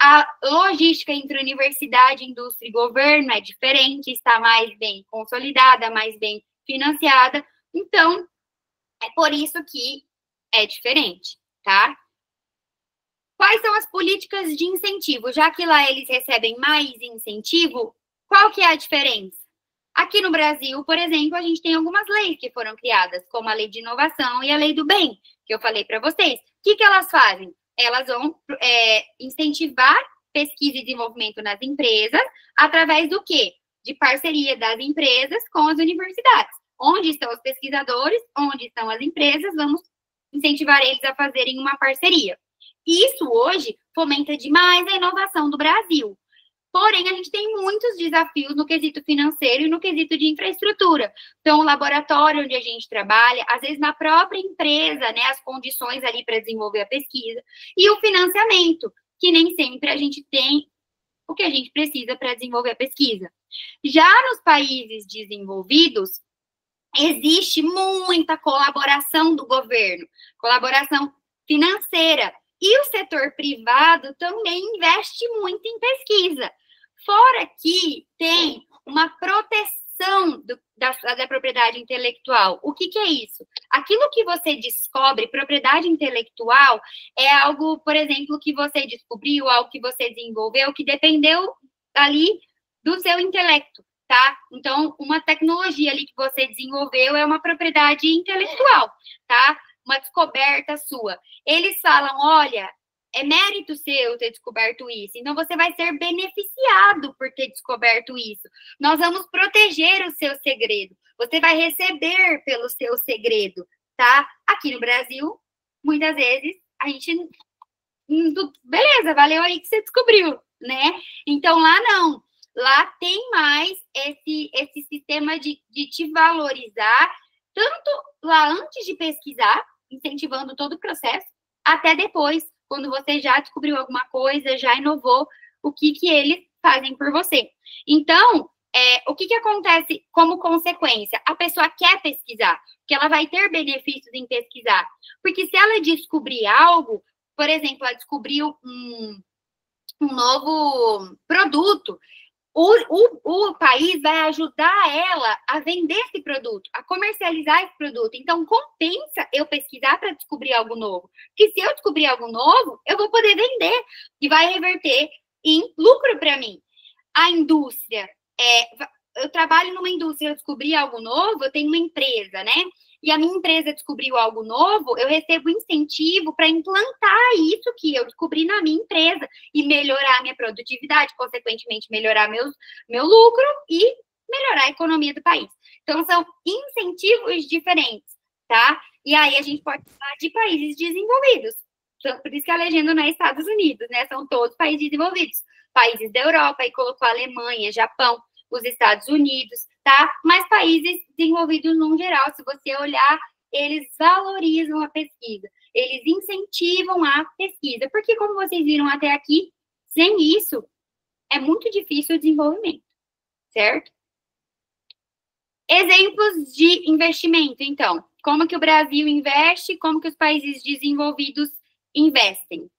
A logística entre universidade, indústria e governo é diferente, está mais bem consolidada, mais bem financiada. Então, é por isso que é diferente, tá? Quais são as políticas de incentivo? Já que lá eles recebem mais incentivo, qual que é a diferença? Aqui no Brasil, por exemplo, a gente tem algumas leis que foram criadas, como a Lei de Inovação e a Lei do Bem, que eu falei para vocês. O que elas fazem? Elas vão incentivar pesquisa e desenvolvimento nas empresas, através do quê? De parceria das empresas com as universidades. Onde estão os pesquisadores, onde estão as empresas, vamos incentivar eles a fazerem uma parceria. Isso hoje fomenta demais a inovação do Brasil. Porém, a gente tem muitos desafios no quesito financeiro e no quesito de infraestrutura. Então, o laboratório onde a gente trabalha, às vezes na própria empresa, né, as condições ali para desenvolver a pesquisa, e o financiamento, que nem sempre a gente tem o que a gente precisa para desenvolver a pesquisa. Já nos países desenvolvidos, existe muita colaboração do governo, colaboração financeira, e o setor privado também investe muito em pesquisa. Fora que tem uma proteção da propriedade intelectual. O que é isso? Aquilo que você descobre, propriedade intelectual, é algo, por exemplo, que você descobriu, algo que você desenvolveu, que dependeu ali do seu intelecto, tá? Então, uma tecnologia ali que você desenvolveu é uma propriedade intelectual, tá? Uma descoberta sua. Eles falam, olha, é mérito seu ter descoberto isso, então você vai ser beneficiado por ter descoberto isso. Nós vamos proteger o seu segredo. Você vai receber pelo seu segredo, tá? Aqui no Brasil, muitas vezes, a gente... Beleza, valeu aí que você descobriu, né? Então, lá não. Lá tem mais esse sistema de te valorizar, tanto lá antes de pesquisar, incentivando todo o processo, até depois, quando você já descobriu alguma coisa, já inovou, o que eles fazem por você. Então, o que acontece como consequência? A pessoa quer pesquisar, porque ela vai ter benefícios em pesquisar. Porque se ela descobrir algo, por exemplo, ela descobriu um novo produto, o país vai ajudar ela a vender esse produto, a comercializar esse produto. Então, compensa eu pesquisar para descobrir algo novo. Porque se eu descobrir algo novo, eu vou poder vender e vai reverter em lucro para mim. A indústria, eu trabalho numa indústria, eu descobri algo novo, eu tenho uma empresa, né? E a minha empresa descobriu algo novo, eu recebo incentivo para implantar isso que eu descobri na minha empresa e melhorar a minha produtividade, consequentemente melhorar meu lucro e melhorar a economia do país. Então, são incentivos diferentes, tá? E aí a gente pode falar de países desenvolvidos. Por isso que a legenda não é Estados Unidos, né? São todos países desenvolvidos. Países da Europa, aí colocou a Alemanha, Japão, os Estados Unidos, tá? Mas países desenvolvidos no geral, se você olhar, eles valorizam a pesquisa, eles incentivam a pesquisa, porque como vocês viram até aqui, sem isso, é muito difícil o desenvolvimento, certo? Exemplos de investimento, então. Como que o Brasil investe, como que os países desenvolvidos investem.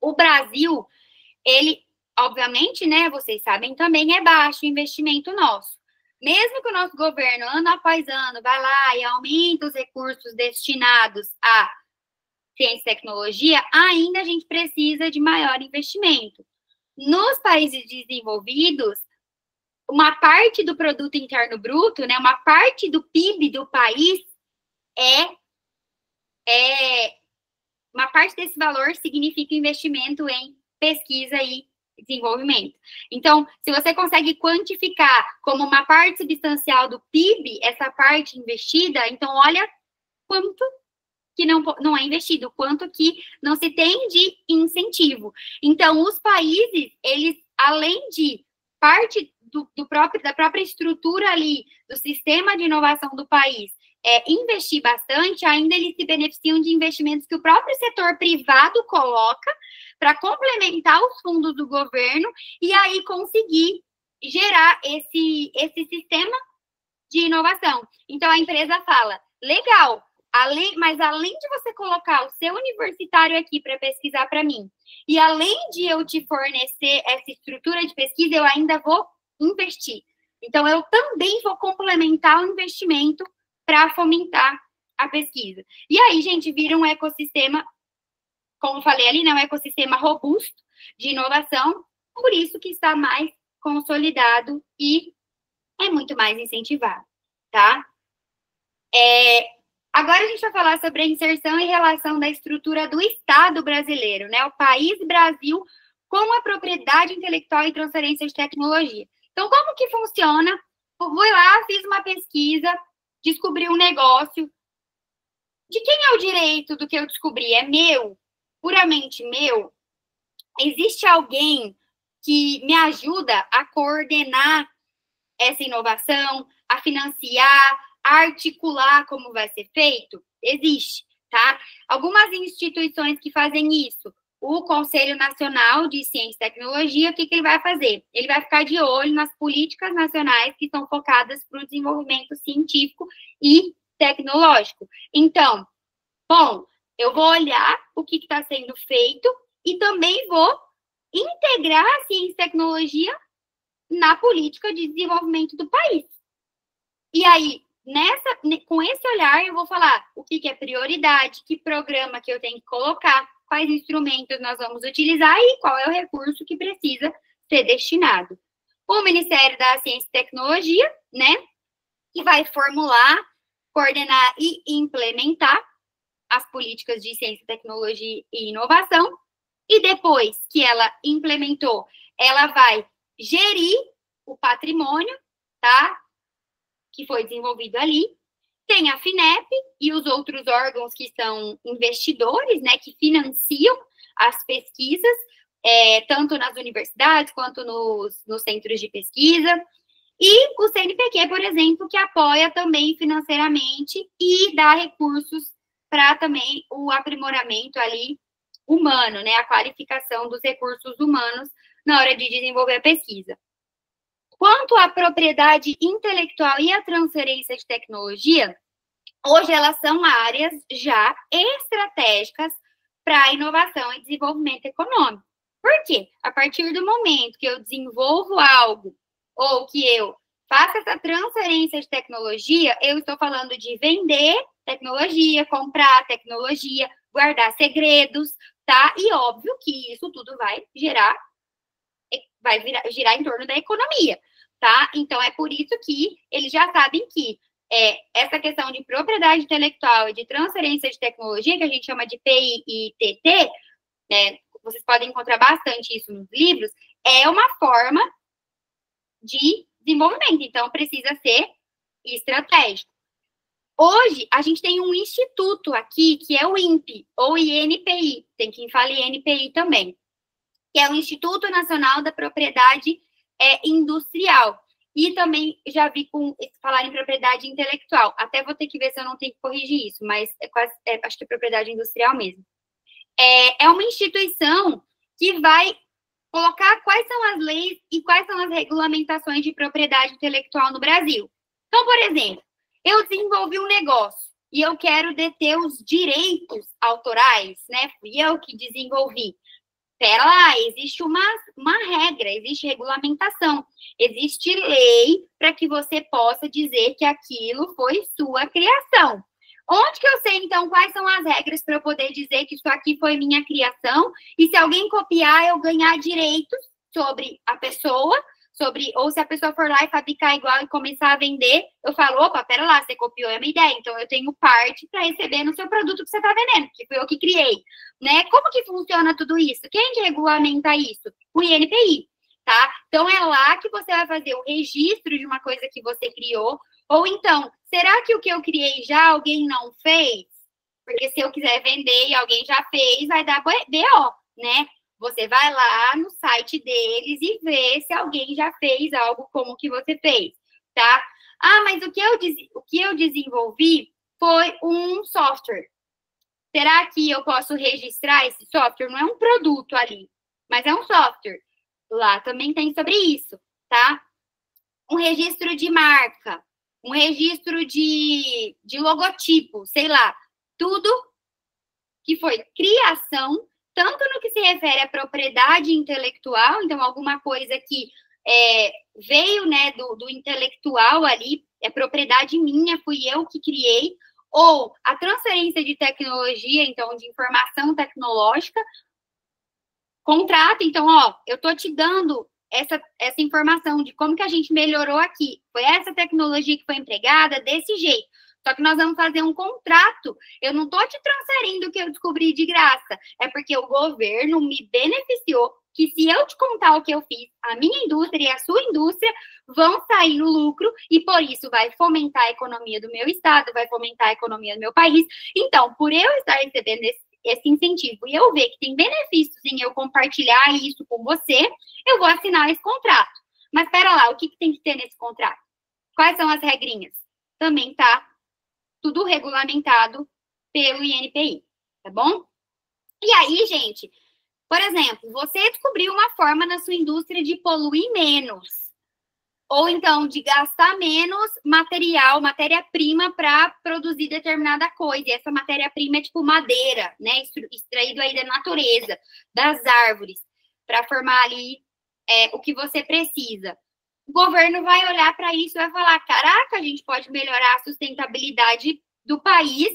O Brasil, ele, obviamente, né, vocês sabem também, é baixo o investimento nosso. Mesmo que o nosso governo, ano após ano, vai lá e aumenta os recursos destinados a ciência e tecnologia, ainda a gente precisa de maior investimento. Nos países desenvolvidos, uma parte do produto interno bruto, né, uma parte do PIB do país uma parte desse valor significa investimento em pesquisa e desenvolvimento. Então, se você consegue quantificar como uma parte substancial do PIB, essa parte investida, então olha quanto que não é investido, quanto que não se tem de incentivo. Então, os países, eles, além de parte da própria estrutura ali, do sistema de inovação do país, investir bastante, ainda eles se beneficiam de investimentos que o próprio setor privado coloca para complementar os fundos do governo e aí conseguir gerar esse sistema de inovação. Então, a empresa fala, legal, mas além de você colocar o seu universitário aqui para pesquisar para mim, e além de eu te fornecer essa estrutura de pesquisa, eu ainda vou investir. Então, eu também vou complementar o investimento para fomentar a pesquisa. E aí, gente, vira um ecossistema, como falei ali, né, um ecossistema robusto de inovação, por isso que está mais consolidado e é muito mais incentivado, tá? Agora a gente vai falar sobre a inserção e relação da estrutura do Estado brasileiro, né, o país Brasil com a propriedade intelectual e transferência de tecnologia. Então, como que funciona? Eu fui lá, fiz uma pesquisa, descobri um negócio. De quem é o direito do que eu descobri? É meu? Puramente meu? Existe alguém que me ajuda a coordenar essa inovação, a financiar, a articular como vai ser feito? Existe, tá? Algumas instituições que fazem isso. O Conselho Nacional de Ciência e Tecnologia, o que ele vai fazer? Ele vai ficar de olho nas políticas nacionais que são focadas para o desenvolvimento científico e tecnológico. Então, bom, eu vou olhar o que está sendo feito e também vou integrar a ciência e tecnologia na política de desenvolvimento do país. E aí, com esse olhar, eu vou falar o que é prioridade, que programa que eu tenho que colocar, quais instrumentos nós vamos utilizar e qual é o recurso que precisa ser destinado. O Ministério da Ciência e Tecnologia, né, que vai formular, coordenar e implementar as políticas de ciência, tecnologia e inovação, e depois que ela implementou, ela vai gerir o patrimônio, tá, que foi desenvolvido ali. Tem a FINEP e os outros órgãos que são investidores, né, que financiam as pesquisas, tanto nas universidades quanto nos centros de pesquisa. E o CNPq, por exemplo, que apoia também financeiramente e dá recursos para também o aprimoramento ali humano, né, a qualificação dos recursos humanos na hora de desenvolver a pesquisa. Quanto à propriedade intelectual e à transferência de tecnologia, hoje elas são áreas já estratégicas para a inovação e desenvolvimento econômico. Por quê? A partir do momento que eu desenvolvo algo ou que eu faço essa transferência de tecnologia, eu estou falando de vender tecnologia, comprar tecnologia, guardar segredos, tá? E óbvio que isso tudo vai girar em torno da economia, tá? Então, é por isso que eles já sabem que essa questão de propriedade intelectual e de transferência de tecnologia, que a gente chama de PI e TT, né, vocês podem encontrar bastante isso nos livros, é uma forma de desenvolvimento, então precisa ser estratégico. Hoje, a gente tem um instituto aqui, que é o INPE, ou INPI, tem quem fale INPI também, que é o Instituto Nacional da Propriedade Industrial. E também já vi falar em propriedade intelectual. Até vou ter que ver se eu não tenho que corrigir isso, mas acho que é propriedade industrial mesmo. É uma instituição que vai colocar quais são as leis e quais são as regulamentações de propriedade intelectual no Brasil. Então, por exemplo, eu desenvolvi um negócio e eu quero deter os direitos autorais, né? Fui eu que desenvolvi. Pera lá, existe uma regra, existe regulamentação, existe lei para que você possa dizer que aquilo foi sua criação. Onde que eu sei, então, quais são as regras para eu poder dizer que isso aqui foi minha criação e se alguém copiar, eu ganhar direitos sobre a pessoa, ou se a pessoa for lá e fabricar igual e começar a vender, eu falo, opa, pera lá, você copiou a minha ideia, então eu tenho parte para receber no seu produto que você está vendendo, que foi eu que criei, né? Como que funciona tudo isso? Quem que regulamenta isso? O INPI, tá? Então é lá que você vai fazer o registro de uma coisa que você criou, ou então, será que o que eu criei já alguém não fez? Porque se eu quiser vender e alguém já fez, vai dar BO, né? Você vai lá no site deles e vê se alguém já fez algo como o que você fez, tá? Ah, mas o que eu desenvolvi foi um software. Será que eu posso registrar esse software? Não é um produto ali, mas é um software. Lá também tem sobre isso, tá? Um registro de marca, um registro de logotipo, sei lá. Tudo que foi criação, tanto no que se refere à propriedade intelectual, então alguma coisa que veio, né, do intelectual ali, é propriedade minha, fui eu que criei, ou a transferência de tecnologia, então, de informação tecnológica, contrato, então, ó, eu tô te dando essa informação de como que a gente melhorou aqui, foi essa tecnologia que foi empregada desse jeito. Só que nós vamos fazer um contrato. Eu não estou te transferindo o que eu descobri de graça. É porque o governo me beneficiou que se eu te contar o que eu fiz, a minha indústria e a sua indústria vão sair no lucro e por isso vai fomentar a economia do meu estado, vai fomentar a economia do meu país. Então, por eu estar recebendo esse incentivo e eu ver que tem benefícios em eu compartilhar isso com você, eu vou assinar esse contrato. Mas espera lá, o que tem que ter nesse contrato? Quais são as regrinhas? Também tá tudo regulamentado pelo INPI, tá bom? E aí, gente, por exemplo, você descobriu uma forma na sua indústria de poluir menos, ou então de gastar menos matéria-prima para produzir determinada coisa. E essa matéria-prima é tipo madeira, né? Extraído aí da natureza, das árvores, para formar ali o que você precisa. O governo vai olhar para isso e vai falar, caraca, a gente pode melhorar a sustentabilidade do país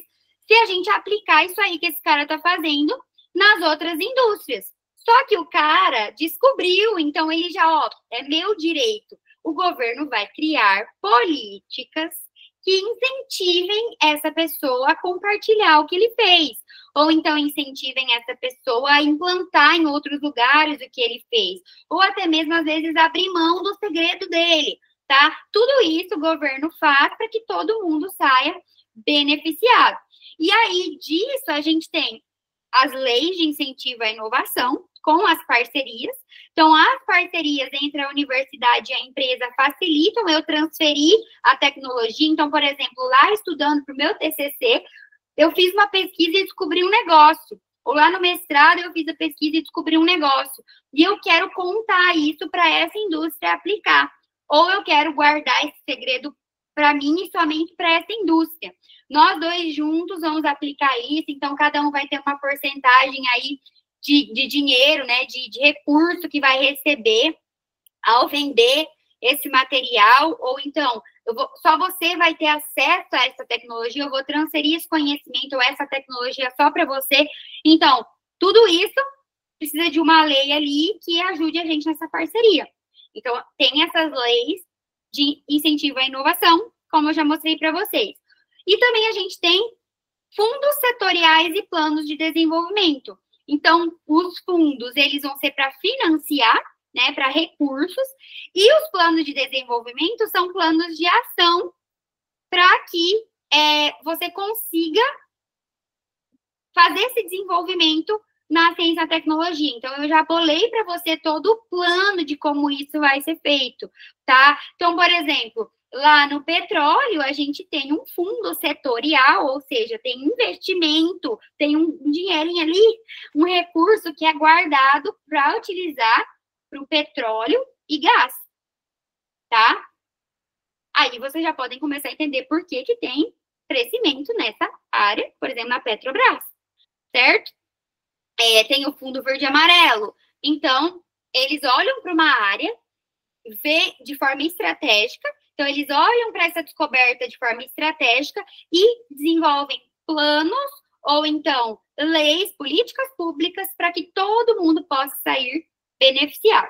se a gente aplicar isso aí que esse cara está fazendo nas outras indústrias. Só que o cara descobriu, então ele já, ó, é meu direito. O governo vai criar políticas que incentivem essa pessoa a compartilhar o que ele fez. Ou então incentivem essa pessoa a implantar em outros lugares o que ele fez. Ou até mesmo, às vezes, abrir mão do segredo dele, tá? Tudo isso o governo faz para que todo mundo saia beneficiado. E aí, disso, a gente tem as leis de incentivo à inovação, com as parcerias. Então, as parcerias entre a universidade e a empresa facilitam eu transferir a tecnologia. Então, por exemplo, lá estudando para o meu TCC, eu fiz uma pesquisa e descobri um negócio. Ou lá no mestrado, eu fiz a pesquisa e descobri um negócio. E eu quero contar isso para essa indústria aplicar. Ou eu quero guardar esse segredo para mim e somente para essa indústria. Nós dois juntos vamos aplicar isso, então cada um vai ter uma porcentagem aí de dinheiro, né, de recurso que vai receber ao vender esse material, ou então, só você vai ter acesso a essa tecnologia, eu vou transferir esse conhecimento ou essa tecnologia só para você. Então, tudo isso precisa de uma lei ali que ajude a gente nessa parceria. Então, tem essas leis de incentivo à inovação, como eu já mostrei para vocês. E também a gente tem fundos setoriais e planos de desenvolvimento. Então, os fundos, eles vão ser para financiar, né, para recursos, e os planos de desenvolvimento são planos de ação para que você consiga fazer esse desenvolvimento na ciência e na tecnologia. Então, eu já bolei para você todo o plano de como isso vai ser feito, tá? Então, por exemplo, lá no petróleo, a gente tem um fundo setorial, ou seja, tem investimento, tem um dinheirinho ali, um recurso que é guardado para utilizar para o petróleo e gás, tá? aí vocês já podem começar a entender por que que tem crescimento nessa área, por exemplo, na Petrobras, certo? Tem o Fundo Verde e Amarelo. Então, eles olham para uma área, vê de forma estratégica, então eles olham para essa descoberta de forma estratégica e desenvolvem planos ou então leis, políticas públicas para que todo mundo possa sair beneficiado.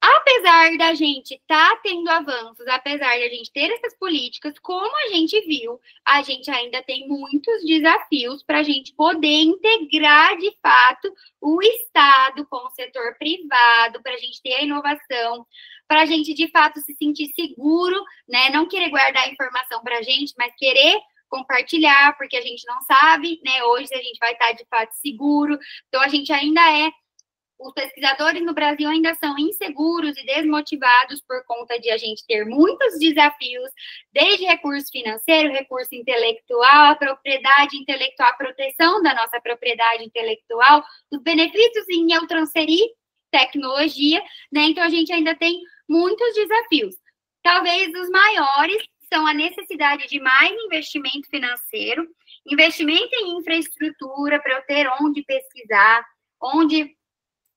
Apesar da gente estar tendo avanços, apesar da gente ter essas políticas, como a gente viu, a gente ainda tem muitos desafios para a gente poder integrar de fato o Estado com o setor privado, para a gente ter a inovação, para a gente de fato se sentir seguro, né? Não querer guardar informação para a gente, mas querer compartilhar, porque a gente não sabe, né? Hoje se a gente vai estar de fato seguro. Então a gente ainda os pesquisadores no Brasil ainda são inseguros e desmotivados por conta de a gente ter muitos desafios, desde recurso financeiro, recurso intelectual, a propriedade intelectual, a proteção da nossa propriedade intelectual, os benefícios em eu transferir tecnologia, né? Então, a gente ainda tem muitos desafios. Talvez os maiores são a necessidade de mais investimento financeiro, investimento em infraestrutura para eu ter onde pesquisar, onde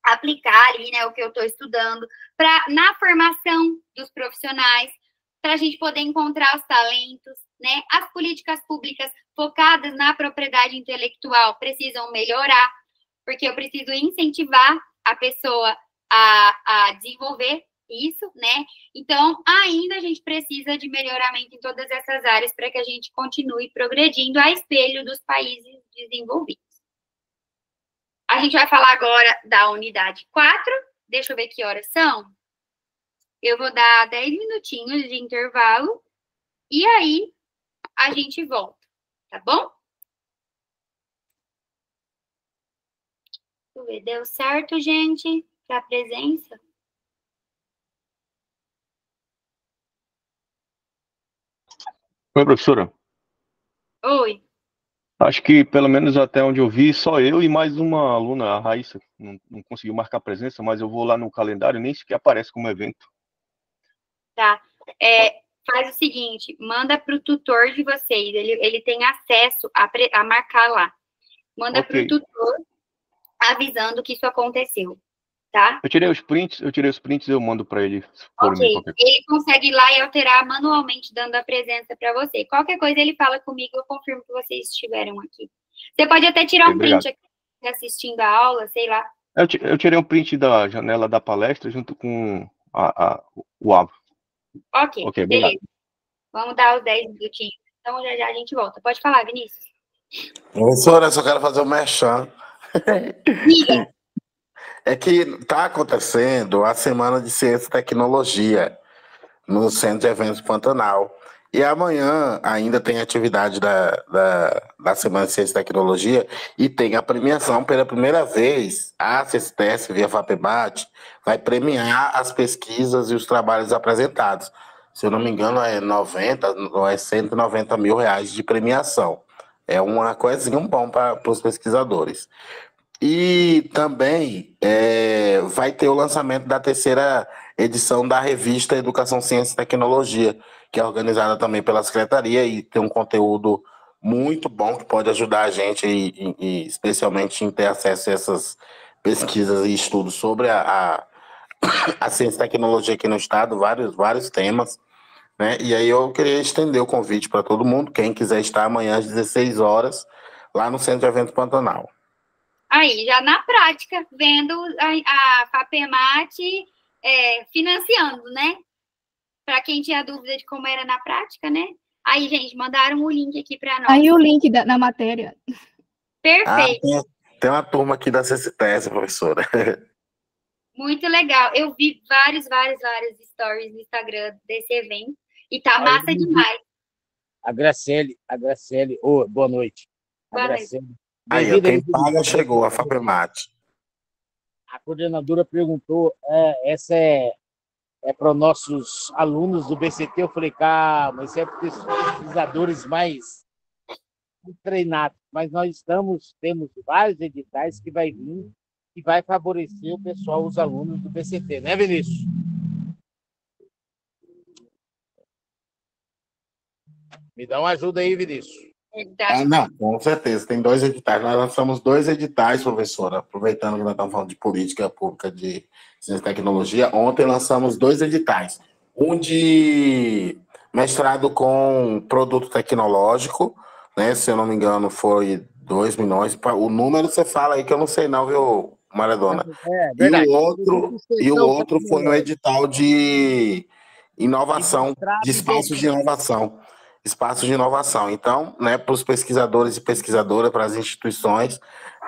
aplicar ali, né, o que eu estou estudando, na formação dos profissionais, para a gente poder encontrar os talentos, né? As políticas públicas focadas na propriedade intelectual precisam melhorar, porque eu preciso incentivar a pessoa a desenvolver isso, né? Então, ainda a gente precisa de melhoramento em todas essas áreas para que a gente continue progredindo a espelho dos países desenvolvidos. A gente vai falar agora da unidade 4. Deixa eu ver que horas são. Eu vou dar 10 minutinhos de intervalo. E aí, a gente volta. Tá bom? Deixa eu ver. Deu certo, gente? Para a presença? Oi, professora. Oi. Acho que, pelo menos até onde eu vi, só eu e mais uma aluna, a Raíssa, não conseguiu marcar presença, mas eu vou lá no calendário e nem sequer aparece como evento. Tá. Faz o seguinte, manda para o tutor de vocês, ele tem acesso a marcar lá. Manda para o tutor avisando que isso aconteceu, tá? Eu tirei os prints e eu mando para ele. Ok, ele consegue ir lá e alterar manualmente, dando a presença para você. Qualquer coisa ele fala comigo, eu confirmo que vocês estiveram aqui. Você pode até tirar um print aqui, assistindo a aula, sei lá. Eu tirei um print da janela da palestra junto com o AVO. Ok, beleza. Vamos dar os 10 minutinhos. Então, já a gente volta. Pode falar, Vinícius. Professora, eu só quero fazer um merchan. É que está acontecendo a Semana de Ciência e Tecnologia no Centro de Eventos Pantanal. E amanhã ainda tem atividade da Semana de Ciência e Tecnologia e tem a premiação pela primeira vez. A CSTS, via FAPEMAT, vai premiar as pesquisas e os trabalhos apresentados. Se eu não me engano, é 90 ou é 190 mil reais de premiação. É uma coisinha bom para os pesquisadores. E também vai ter o lançamento da 3ª edição da revista Educação, Ciência e Tecnologia, que é organizada também pela Secretaria e tem um conteúdo muito bom que pode ajudar a gente, e especialmente em ter acesso a essas pesquisas e estudos sobre a ciência e tecnologia aqui no estado, vários temas, né? E aí eu queria estender o convite para todo mundo, quem quiser estar amanhã às 16 horas, lá no Centro de Eventos Pantanal. Aí, já na prática, vendo a FAPEMAT financiando, né? Para quem tinha dúvida de como era na prática, né? Aí, gente, mandaram o link aqui para nós. Aí o link na matéria. Perfeito. Tem uma turma aqui da CCTS, professora. Muito legal. Eu vi vários stories no Instagram desse evento e tá massa demais. A Graciele, boa noite. Boa noite. Aí, quem paga chegou, a FAPEMAT. A coordenadora perguntou, essa é para os nossos alunos do BCT. Eu falei, calma, isso é para os pesquisadores mais treinados. Mas nós temos vários editais que vai vir e vai favorecer o pessoal, os alunos do BCT, né, Vinícius? Me dá uma ajuda aí, Vinícius. Não, com certeza. Tem 2 editais. Nós lançamos 2 editais, professora. Aproveitando que nós estamos falando de política pública de ciência e tecnologia, ontem lançamos 2 editais. Um de mestrado com produto tecnológico, né? Se eu não me engano, foi 2 milhões. O número você fala aí que eu não sei não, viu, Maradona? É verdade. E o outro foi um edital de inovação, de espaços de inovação. Espaços de inovação. Então, né, para os pesquisadores e pesquisadoras, para as instituições,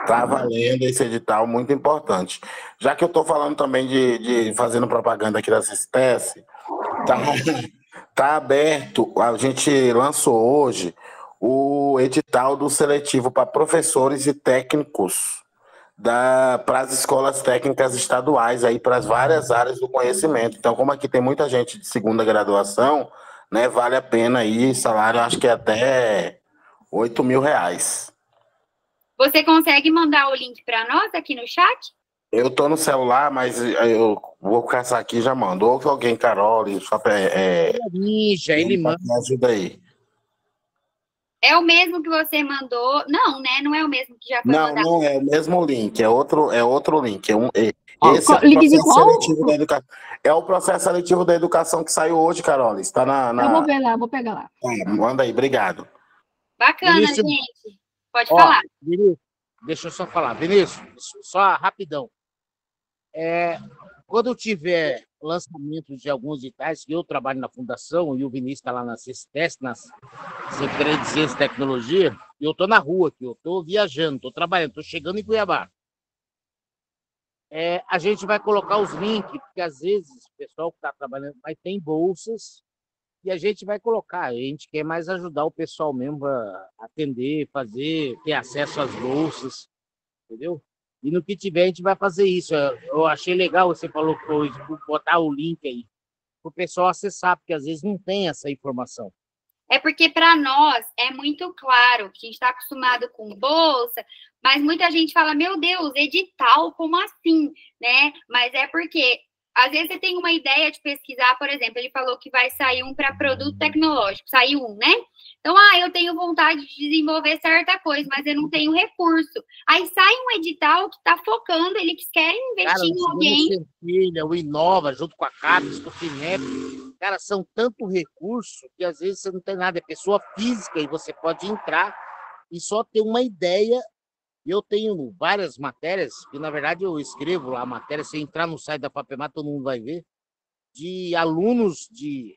está valendo esse edital muito importante. Já que eu estou falando também de fazendo propaganda aqui dessa espécie, tá aberto, a gente lançou hoje o edital do seletivo para professores e técnicos para as escolas técnicas estaduais, aí para as várias áreas do conhecimento. Então, como aqui tem muita gente de segunda graduação, né, vale a pena aí, salário acho que é até R$ 8.000. Você consegue mandar o link para nós aqui no chat? Eu tô no celular, mas eu vou caçar aqui e já mando. Ou que alguém, Carol, só Ninja, ele manda. Me ajuda aí. É o mesmo que você mandou? Não, né? Não é o mesmo que já foi mandado. Não é o mesmo link, é outro link. Esse é o link de processo qual? seletivo da educação. É o processo seletivo da educação que saiu hoje, Carol. Está Eu vou ver lá, vou pegar lá. Manda aí, obrigado. Bacana, Vinícius, gente. Pode falar. Vinícius, deixa eu só falar. Vinícius, só rapidão. Quando eu tiver lançamento de alguns editais, que eu trabalho na fundação e o Vinícius está lá na CESTES, na Secretaria de Ciência e Tecnologia, e eu estou na rua aqui, eu estou viajando, estou trabalhando, estou chegando em Cuiabá. A gente vai colocar os links, porque às vezes o pessoal que está trabalhando vai ter bolsas, e a gente vai colocar. A gente quer mais ajudar o pessoal mesmo a atender, fazer, ter acesso às bolsas, entendeu? E no que tiver, a gente vai fazer isso. Eu achei legal, você falou que foi botar o link aí, para o pessoal acessar, porque às vezes não tem essa informação. É porque para nós é muito claro que a gente está acostumado com bolsa, mas muita gente fala, meu Deus, edital, como assim? Né? Mas é porque às vezes você tem uma ideia de pesquisar, por exemplo, ele falou que vai sair um para produto tecnológico, saiu um, né? Então, eu tenho vontade de desenvolver certa coisa, mas eu não tenho recurso. Aí sai um edital que está focando, eles querem investir em alguém. O Inova, junto com a CAPES, com o FINEP, cara, são tanto recurso que às vezes você não tem nada, é pessoa física e você pode entrar e só ter uma ideia. Eu tenho várias matérias, que na verdade eu escrevo lá a matéria, se entrar no site da FAPEMAR, todo mundo vai ver, de alunos de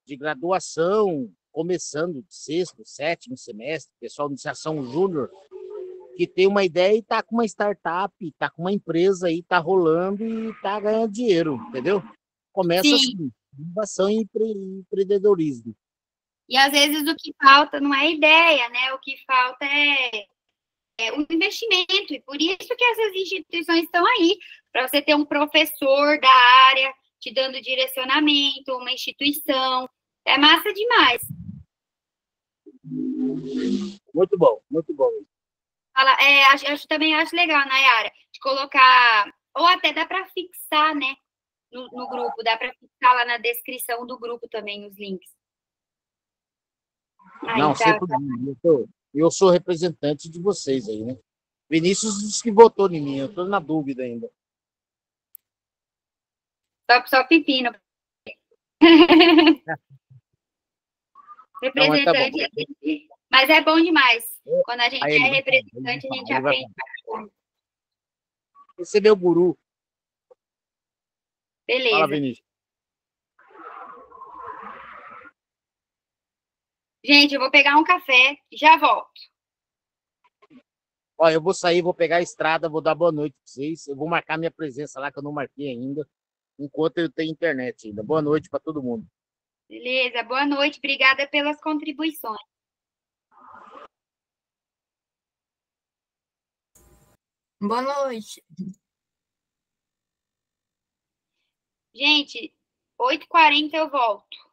graduação, começando de 6º, 7º semestre, pessoal de iniciação júnior, que tem uma ideia e está com uma startup, está com uma empresa aí, está rolando e está ganhando dinheiro, entendeu? Começa assim, inovação e empreendedorismo. E às vezes o que falta não é ideia, né? O que falta é o investimento, e por isso que essas instituições estão aí, para você ter um professor da área te dando direcionamento, uma instituição. É massa demais. Muito bom, muito bom. Também acho legal, Nayara, de colocar, ou até dá para fixar, né, no grupo, dá para fixar lá na descrição do grupo também os links. Não, sempre eu sou representante de vocês aí, né? Vinícius disse que votou em mim, eu estou na dúvida ainda. Só pepino. Representante. Não, mas é bom demais. Quando a gente é representante, a gente aprende. Esse é meu guru. Beleza. Fala, Vinícius. Gente, eu vou pegar um café e já volto. Ó, eu vou sair, vou pegar a estrada, vou dar boa noite para vocês. Eu vou marcar minha presença lá, que eu não marquei ainda, enquanto eu tenho internet ainda. Boa noite para todo mundo. Beleza, boa noite. Obrigada pelas contribuições. Boa noite. Gente, 8h40 eu volto.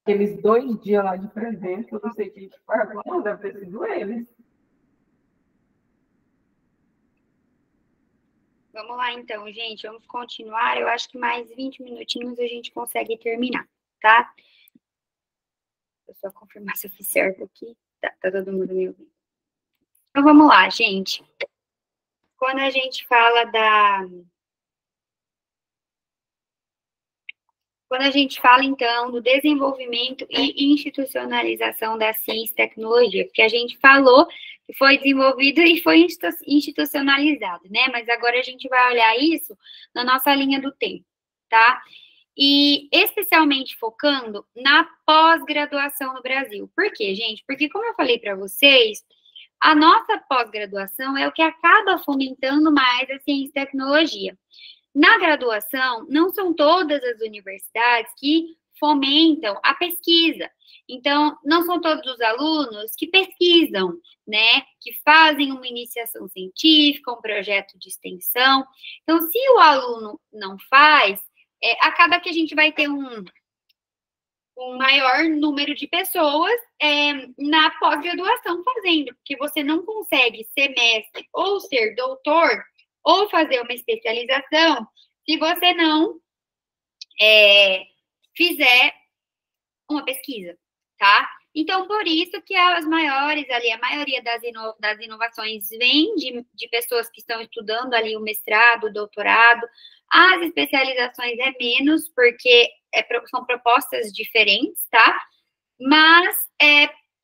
aqueles 2 dias lá de presente, eu não sei quem que pagou, mas deve ter sido eles. Vamos lá, então, gente. Vamos continuar. Eu acho que mais 20 minutinhos a gente consegue terminar, tá? Vou só confirmar se eu fiz certo aqui. Tá todo mundo me ouvindo. Então, vamos lá, gente. Quando a gente fala então, do desenvolvimento e institucionalização da ciência e tecnologia, porque a gente falou que foi desenvolvido e foi institucionalizado, né? Mas agora a gente vai olhar isso na nossa linha do tempo, tá? E especialmente focando na pós-graduação no Brasil. Por quê, gente? Porque, como eu falei para vocês, a nossa pós-graduação é o que acaba fomentando mais a ciência e tecnologia. Na graduação, não são todas as universidades que fomentam a pesquisa. Então, não são todos os alunos que pesquisam, né? Que fazem uma iniciação científica, um projeto de extensão. Então, se o aluno não faz, acaba que a gente vai ter um maior número de pessoas na pós-graduação fazendo, porque você não consegue ser mestre ou ser doutor ou fazer uma especialização se você não fizer uma pesquisa, tá? Então, por isso que as maiores ali, a maioria das inovações vem de pessoas que estão estudando ali o mestrado, o doutorado. As especializações é menos, porque são propostas diferentes, tá? Mas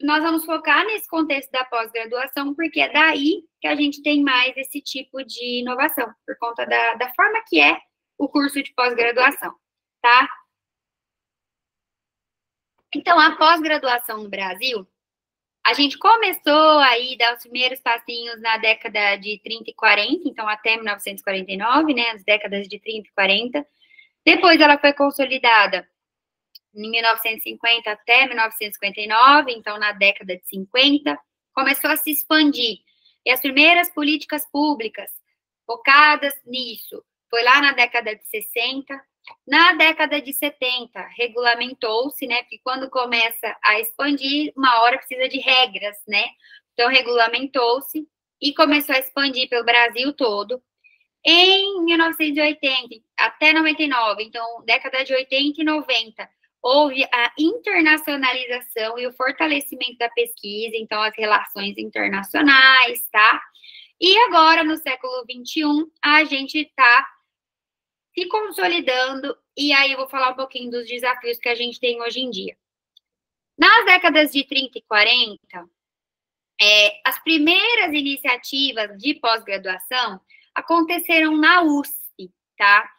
nós vamos focar nesse contexto da pós-graduação, porque é daí que a gente tem mais esse tipo de inovação, por conta da forma que é o curso de pós-graduação, tá? Então, a pós-graduação no Brasil, a gente começou aí a dar os primeiros passinhos na década de 30 e 40, então até 1949, né, as décadas de 30 e 40. Depois ela foi consolidada em 1950 até 1959, então na década de 50, começou a se expandir. E as primeiras políticas públicas focadas nisso foi lá na década de 60. Na década de 70, regulamentou-se, né? Porque quando começa a expandir, uma hora precisa de regras, né? Então, regulamentou-se e começou a expandir pelo Brasil todo. Em 1980 até 99, então, década de 80 e 90, houve a internacionalização e o fortalecimento da pesquisa, então, as relações internacionais, tá? E agora, no século XXI, a gente está se consolidando, e aí eu vou falar um pouquinho dos desafios que a gente tem hoje em dia. Nas décadas de 30 e 40, as primeiras iniciativas de pós-graduação aconteceram na USP, tá?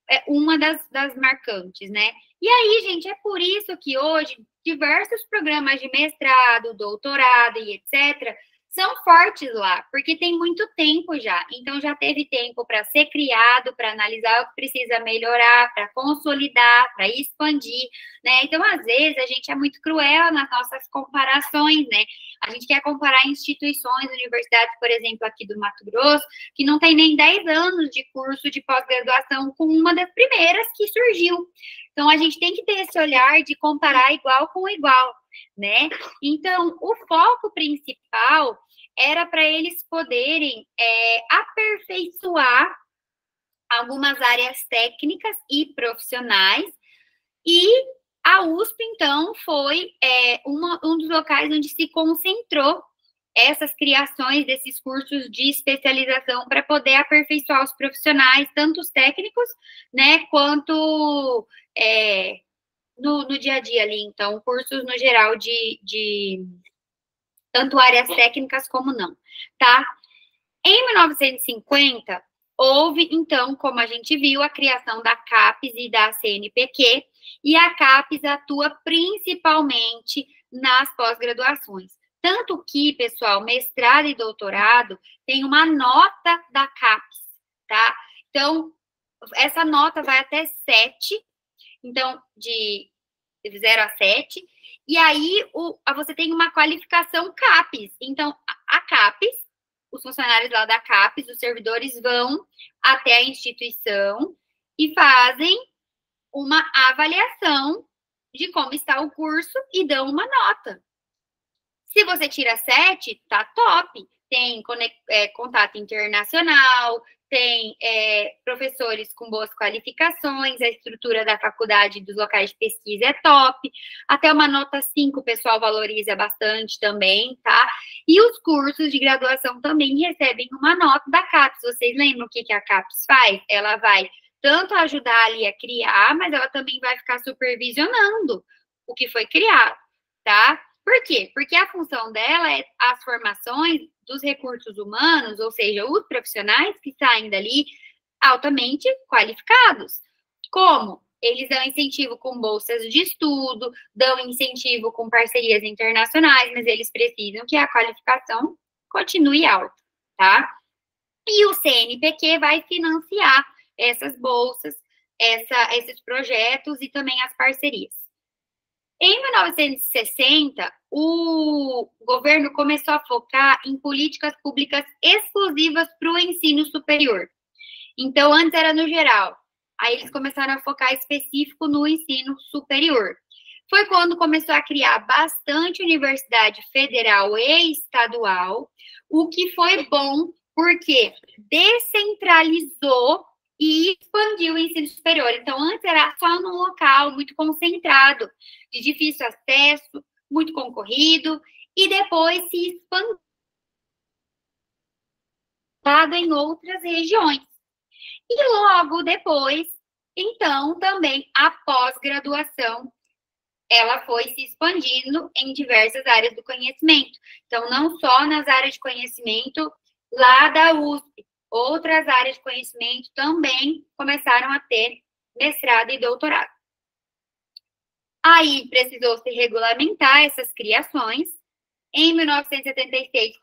É uma das marcantes, né? E aí, gente, é por isso que hoje diversos programas de mestrado, doutorado e etc., são fortes lá, porque tem muito tempo já. Então, já teve tempo para ser criado, para analisar o que precisa melhorar, para consolidar, para expandir, né? Então, às vezes, a gente é muito cruel nas nossas comparações, né? A gente quer comparar instituições, universidades, por exemplo, aqui do Mato Grosso, que não tem nem 10 anos de curso de pós-graduação, com uma das primeiras que surgiu. Então, a gente tem que ter esse olhar de comparar igual com igual, né? Então, o foco principal era para eles poderem aperfeiçoar algumas áreas técnicas e profissionais, e a USP, então, foi um dos locais onde se concentrou essas criações desses cursos de especialização para poder aperfeiçoar os profissionais, tanto os técnicos, né, quanto no dia a dia ali. Então, cursos no geral de tanto áreas técnicas como não, tá? Em 1950, houve, então, como a gente viu, a criação da CAPES e da CNPq, e a CAPES atua principalmente nas pós-graduações. Tanto que, pessoal, mestrado e doutorado tem uma nota da CAPES, tá? Então, essa nota vai até 7, então, de 0 a 7, e aí você tem uma qualificação CAPES. Então, a CAPES, os funcionários lá da CAPES, os servidores vão até a instituição e fazem uma avaliação de como está o curso e dão uma nota. Se você tira 7, tá top. Tem contato internacional, tem professores com boas qualificações, a estrutura da faculdade dos locais de pesquisa é top, até uma nota 5 o pessoal valoriza bastante também, tá? E os cursos de graduação também recebem uma nota da CAPES. Vocês lembram o que a CAPES faz? Ela vai tanto ajudar ali a criar, mas ela também vai ficar supervisionando o que foi criado, tá? Por quê? Porque a função dela é as formações dos recursos humanos, ou seja, os profissionais que saem dali altamente qualificados. Como? Eles dão incentivo com bolsas de estudo, dão incentivo com parcerias internacionais, mas eles precisam que a qualificação continue alta, tá? E o CNPq vai financiar essas bolsas, esses projetos e também as parcerias. Em 1960, o governo começou a focar em políticas públicas exclusivas para o ensino superior. Então, antes era no geral. Aí eles começaram a focar específico no ensino superior. Foi quando começou a criar bastante universidade federal e estadual, o que foi bom porque descentralizou e expandiu o ensino superior. Então, antes era só num local muito concentrado, de difícil acesso, muito concorrido, e depois se expandiu em outras regiões. E logo depois, então, também a pós-graduação, ela foi se expandindo em diversas áreas do conhecimento. Então, não só nas áreas de conhecimento lá da USP, outras áreas de conhecimento também começaram a ter mestrado e doutorado. Aí precisou se regulamentar essas criações. Em 1976,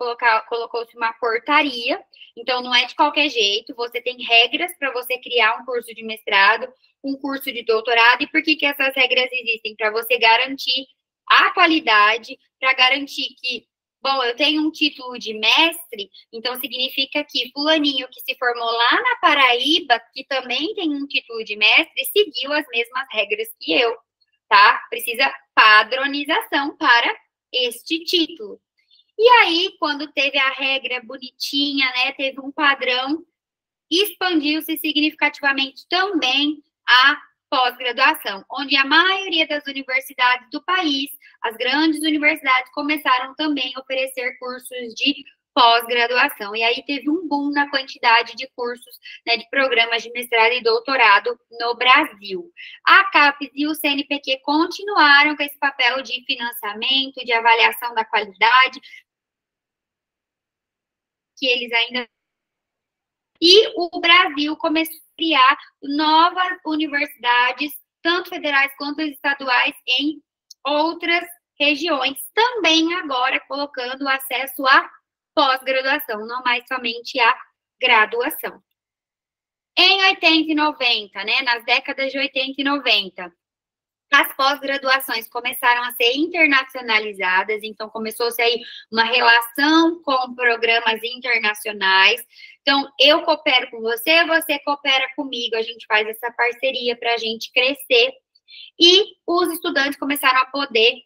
colocou-se uma portaria. Então, não é de qualquer jeito. Você tem regras para você criar um curso de mestrado, um curso de doutorado. E por que essas regras existem? Para você garantir a qualidade, para garantir que, bom, eu tenho um título de mestre, então significa que fulaninho que se formou lá na Paraíba, que também tem um título de mestre, seguiu as mesmas regras que eu, tá? Precisa padronização para este título. E aí, quando teve a regra bonitinha, né, teve um padrão, expandiu-se significativamente também a pós-graduação, onde a maioria das universidades do país, as grandes universidades, começaram também a oferecer cursos de pós-graduação. E aí teve um boom na quantidade de cursos, né, de programas de mestrado e doutorado no Brasil. A CAPES e o CNPq continuaram com esse papel de financiamento, de avaliação da qualidade, que eles ainda... E o Brasil começou a criar novas universidades, tanto federais quanto estaduais, em outras regiões, também agora colocando o acesso à pós-graduação, não mais somente à graduação. Em 80 e 90, né, nas décadas de 80 e 90, as pós-graduações começaram a ser internacionalizadas, então começou-se aí uma relação com programas internacionais. Então, eu coopero com você, você coopera comigo, a gente faz essa parceria para a gente crescer. E os estudantes começaram a poder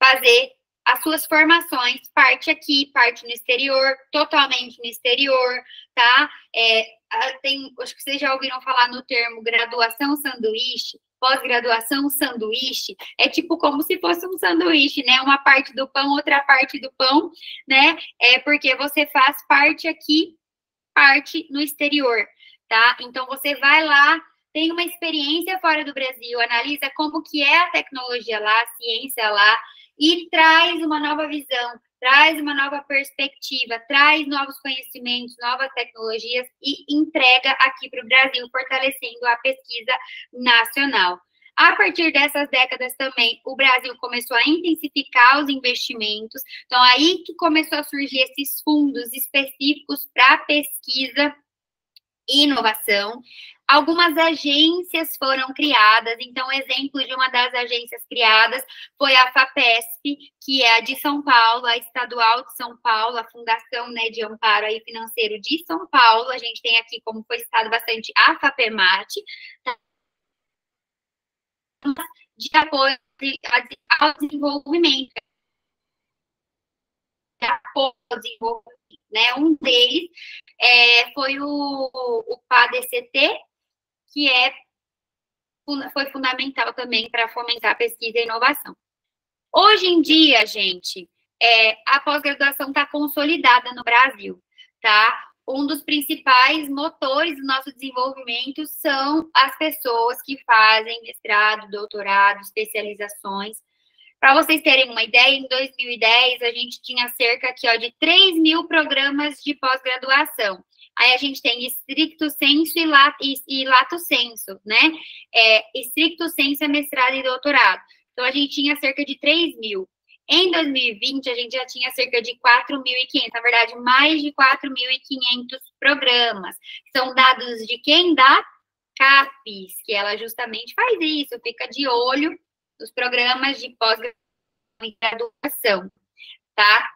fazer as suas formações, parte aqui, parte no exterior, totalmente no exterior, tá? Acho que vocês já ouviram falar no termo graduação sanduíche, pós-graduação sanduíche, é tipo como se fosse um sanduíche, né? Uma parte do pão, outra parte do pão, né? Porque você faz parte aqui, parte no exterior, tá? Então, você vai lá, tem uma experiência fora do Brasil, analisa como que é a tecnologia lá, a ciência lá, e traz uma nova visão, traz uma nova perspectiva, traz novos conhecimentos, novas tecnologias e entrega aqui para o Brasil, fortalecendo a pesquisa nacional. A partir dessas décadas também, o Brasil começou a intensificar os investimentos, então aí que começou a surgir esses fundos específicos para pesquisa e inovação. Algumas agências foram criadas, então, exemplo de uma das agências criadas foi a FAPESP, que é a de São Paulo, a estadual de São Paulo, a Fundação, né, de Amparo aí Financeiro de São Paulo. A gente tem aqui, como foi citado bastante, a FAPEMAT, tá? De apoio ao desenvolvimento. Né? Um deles foi o PADCT, que foi fundamental também para fomentar a pesquisa e a inovação. Hoje em dia, gente, a pós-graduação está consolidada no Brasil, tá? Um dos principais motores do nosso desenvolvimento são as pessoas que fazem mestrado, doutorado, especializações. Para vocês terem uma ideia, em 2010, a gente tinha cerca aqui, ó, de 3 mil programas de pós-graduação. Aí a gente tem stricto sensu e lato sensu, né? Stricto sensu é mestrado e doutorado. Então, a gente tinha cerca de 3 mil. Em 2020, a gente já tinha cerca de 4.500, na verdade, mais de 4.500 programas. São dados de quem? Da CAPES, que ela justamente faz isso, fica de olho nos programas de pós-graduação, tá?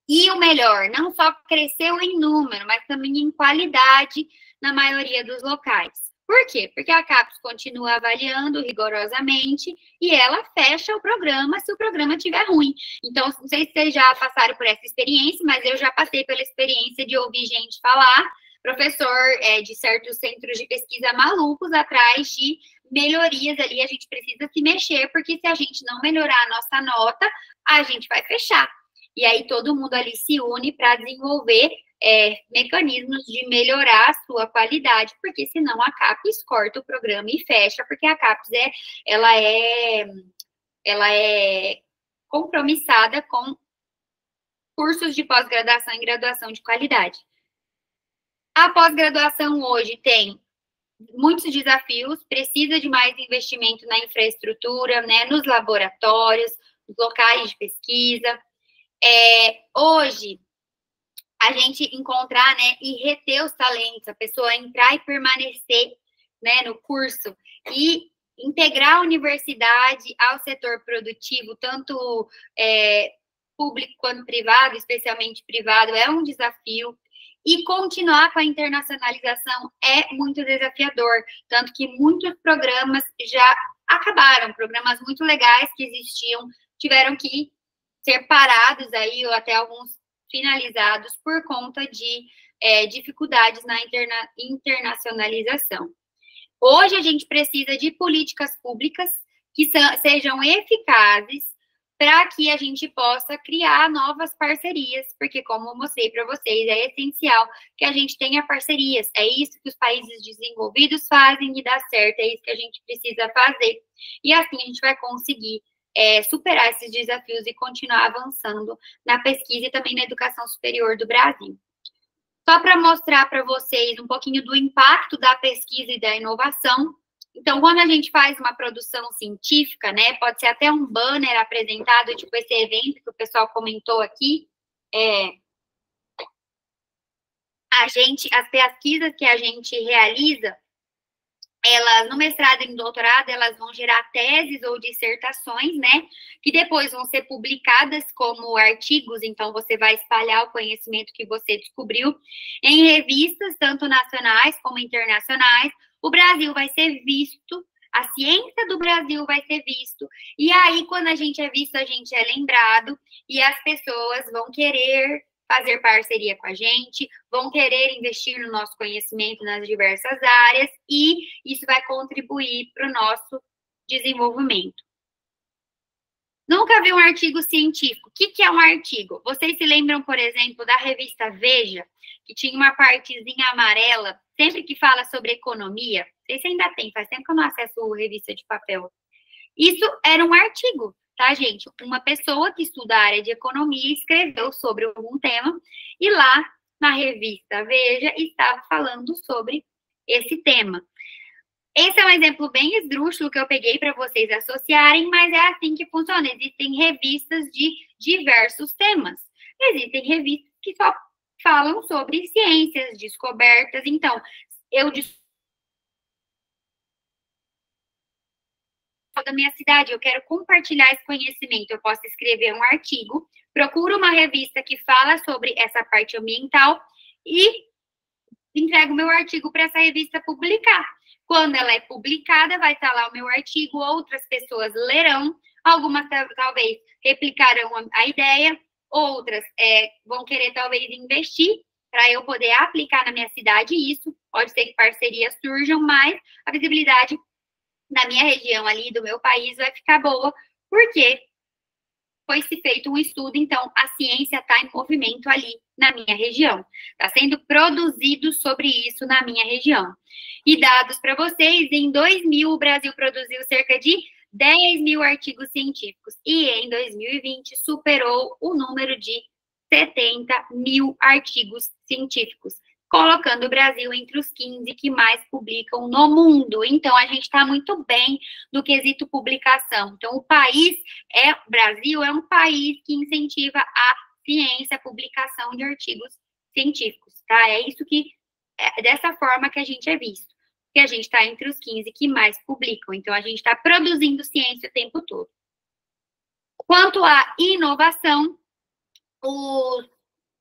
E o melhor, não só cresceu em número, mas também em qualidade na maioria dos locais. Por quê? Porque a CAPES continua avaliando rigorosamente e ela fecha o programa se o programa estiver ruim. Então, não sei se vocês já passaram por essa experiência, mas eu já passei pela experiência de ouvir gente falar, professor de certos centros de pesquisa malucos atrás de melhorias ali, a gente precisa se mexer, porque se a gente não melhorar a nossa nota, a gente vai fechar. E aí todo mundo ali se une para desenvolver mecanismos de melhorar a sua qualidade, porque senão a CAPES corta o programa e fecha, porque a CAPES ela é compromissada com cursos de pós-graduação e graduação de qualidade. A pós-graduação hoje tem muitos desafios, precisa de mais investimento na infraestrutura, né, nos laboratórios, nos locais de pesquisa. Hoje, a gente encontrar, né, e reter os talentos, a pessoa entrar e permanecer, né, no curso e integrar a universidade ao setor produtivo, tanto público quanto privado, especialmente privado, é um desafio. E continuar com a internacionalização é muito desafiador, tanto que muitos programas já acabaram, programas muito legais que existiam, tiveram que ser parados aí, ou até alguns finalizados por conta de dificuldades na internacionalização. Hoje a gente precisa de políticas públicas que sejam eficazes para que a gente possa criar novas parcerias, porque como eu mostrei para vocês, é essencial que a gente tenha parcerias. É isso que os países desenvolvidos fazem e dá certo, é isso que a gente precisa fazer. E assim a gente vai conseguir superar esses desafios e continuar avançando na pesquisa e também na educação superior do Brasil. Só para mostrar para vocês um pouquinho do impacto da pesquisa e da inovação. Então, quando a gente faz uma produção científica, né, pode ser até um banner apresentado, tipo esse evento que o pessoal comentou aqui, as pesquisas que a gente realiza, elas, no mestrado e no doutorado, elas vão gerar teses ou dissertações, né, que depois vão ser publicadas como artigos, então você vai espalhar o conhecimento que você descobriu em revistas, tanto nacionais como internacionais. O Brasil vai ser visto, a ciência do Brasil vai ser visto, e aí, quando a gente é visto, a gente é lembrado, e as pessoas vão querer fazer parceria com a gente, vão querer investir no nosso conhecimento nas diversas áreas, e isso vai contribuir para o nosso desenvolvimento. Nunca vi um artigo científico. O que é um artigo? Vocês se lembram, por exemplo, da revista Veja, que tinha uma partezinha amarela, sempre que fala sobre economia? Não sei se ainda tem, faz tempo que eu não acesso revista de papel. Isso era um artigo, tá, gente? Uma pessoa que estuda a área de economia escreveu sobre algum tema, e lá, na revista Veja, estava falando sobre esse tema. Esse é um exemplo bem esdrúxulo que eu peguei para vocês associarem, mas é assim que funciona. Existem revistas de diversos temas. Existem revistas que só falam sobre ciências, descobertas. Então, da minha cidade, eu quero compartilhar esse conhecimento. Eu posso escrever um artigo, procuro uma revista que fala sobre essa parte ambiental e entrego meu artigo para essa revista publicar. Quando ela é publicada, vai estar lá o meu artigo, outras pessoas lerão, algumas talvez replicarão a ideia, outras vão querer talvez investir para eu poder aplicar na minha cidade isso. Pode ser que parcerias surjam, mas a visibilidade na minha região ali, do meu país, vai ficar boa, porque foi-se feito um estudo, então a ciência está em movimento ali na minha região. Está sendo produzido sobre isso na minha região. E dados para vocês, em 2000 o Brasil produziu cerca de 10 mil artigos científicos. E em 2020 superou o número de 70 mil artigos científicos, colocando o Brasil entre os 15 que mais publicam no mundo. Então, a gente está muito bem no quesito publicação. Então, o Brasil é um país que incentiva a ciência, a publicação de artigos científicos, tá? É isso que, dessa forma que a gente é visto, que a gente está entre os 15 que mais publicam. Então, a gente está produzindo ciência o tempo todo. Quanto à inovação, os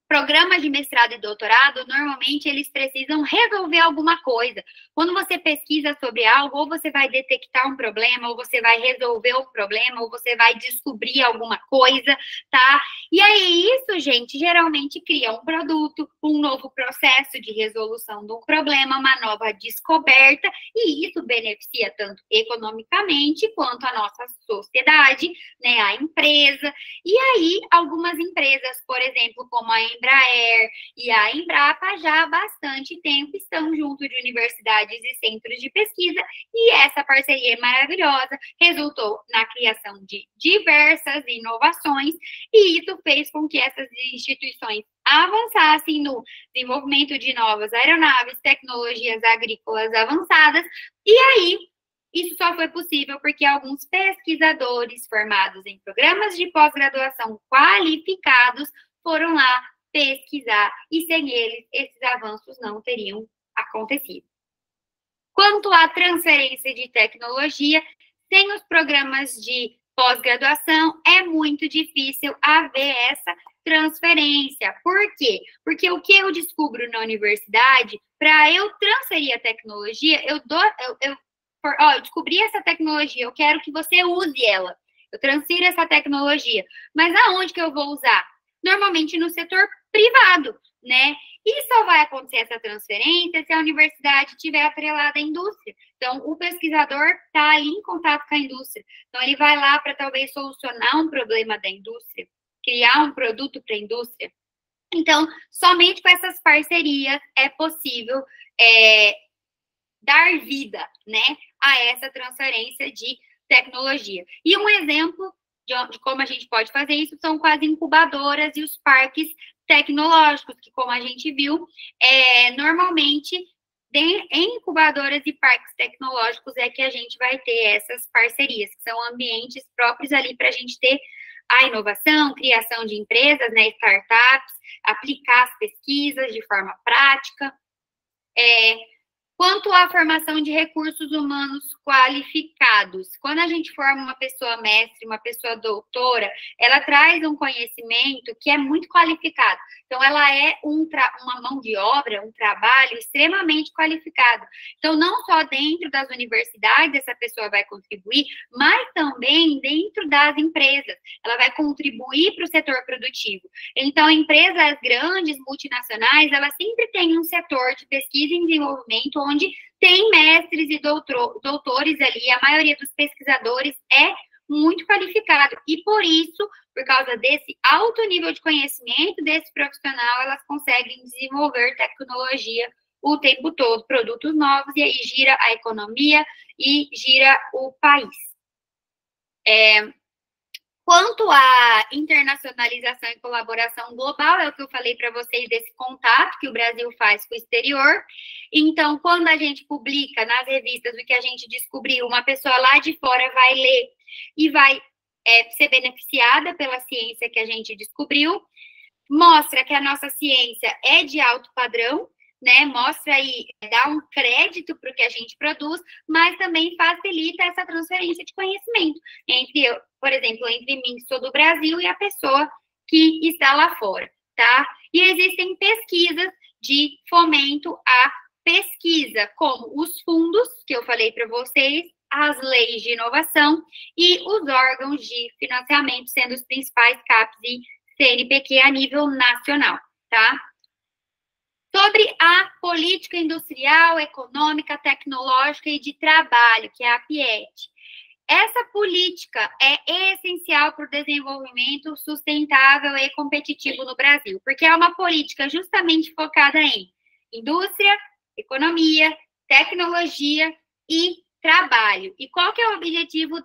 programas de mestrado e doutorado, normalmente, eles precisam resolver alguma coisa. Quando você pesquisa sobre algo, ou você vai detectar um problema, ou você vai resolver o problema, ou você vai descobrir alguma coisa, tá? E aí, isso, gente, geralmente cria um produto, um novo processo de resolução de um problema, uma nova descoberta, e isso beneficia tanto economicamente, quanto a nossa sociedade, né, a empresa. E aí, algumas empresas, por exemplo, como a Embraer e a Embrapa, já há bastante tempo estão junto de universidades e centros de pesquisa, e essa parceria maravilhosa resultou na criação de diversas inovações, e isso fez com que essas instituições avançassem no desenvolvimento de novas aeronaves, tecnologias agrícolas avançadas, e aí isso só foi possível porque alguns pesquisadores formados em programas de pós-graduação qualificados foram lá pesquisar, e sem eles, esses avanços não teriam acontecido. Quanto à transferência de tecnologia, sem os programas de pós-graduação, é muito difícil haver essa transferência. Por quê? Porque o que eu descubro na universidade, para eu transferir a tecnologia, eu descobri essa tecnologia, eu quero que você use ela. Eu transfiro essa tecnologia. Mas aonde que eu vou usar? Normalmente no setor privado, né? E só vai acontecer essa transferência se a universidade estiver atrelada à indústria. Então, o pesquisador está ali em contato com a indústria. Então, ele vai lá para talvez solucionar um problema da indústria, criar um produto para a indústria. Então, somente com essas parcerias é possível dar vida, né, a essa transferência de tecnologia. E um exemplo de como a gente pode fazer isso são com as incubadoras e os parques tecnológicos, que, como a gente viu, normalmente em incubadoras e parques tecnológicos é que a gente vai ter essas parcerias, que são ambientes próprios ali para a gente ter a inovação, criação de empresas, né, startups, aplicar as pesquisas de forma prática. Quanto à formação de recursos humanos qualificados, quando a gente forma uma pessoa mestre, uma pessoa doutora, ela traz um conhecimento que é muito qualificado. Então, ela é uma mão de obra, um trabalho extremamente qualificado. Então, não só dentro das universidades essa pessoa vai contribuir, mas também dentro das empresas. Ela vai contribuir para o setor produtivo. Então, empresas grandes, multinacionais, elas sempre têm um setor de pesquisa e desenvolvimento onde tem mestres e doutores ali, a maioria dos pesquisadores é muito qualificado, e por isso, por causa desse alto nível de conhecimento desse profissional, elas conseguem desenvolver tecnologia o tempo todo, produtos novos, e aí gira a economia e gira o país. Quanto à internacionalização e colaboração global, é o que eu falei para vocês desse contato que o Brasil faz com o exterior. Então, quando a gente publica nas revistas o que a gente descobriu, uma pessoa lá de fora vai ler e vai ser beneficiada pela ciência que a gente descobriu, mostra que a nossa ciência é de alto padrão, né? Mostra aí, dá um crédito para o que a gente produz, mas também facilita essa transferência de conhecimento por exemplo, entre mim, que sou do Brasil, e a pessoa que está lá fora, tá? E existem pesquisas de fomento à pesquisa, como os fundos, que eu falei para vocês, as leis de inovação e os órgãos de financiamento, sendo os principais CAPES e CNPq a nível nacional, tá? Sobre a política industrial, econômica, tecnológica e de trabalho, que é a PIET. Essa política é essencial para o desenvolvimento sustentável e competitivo no Brasil, porque é uma política justamente focada em indústria, economia, tecnologia e trabalho. E qual que é o objetivo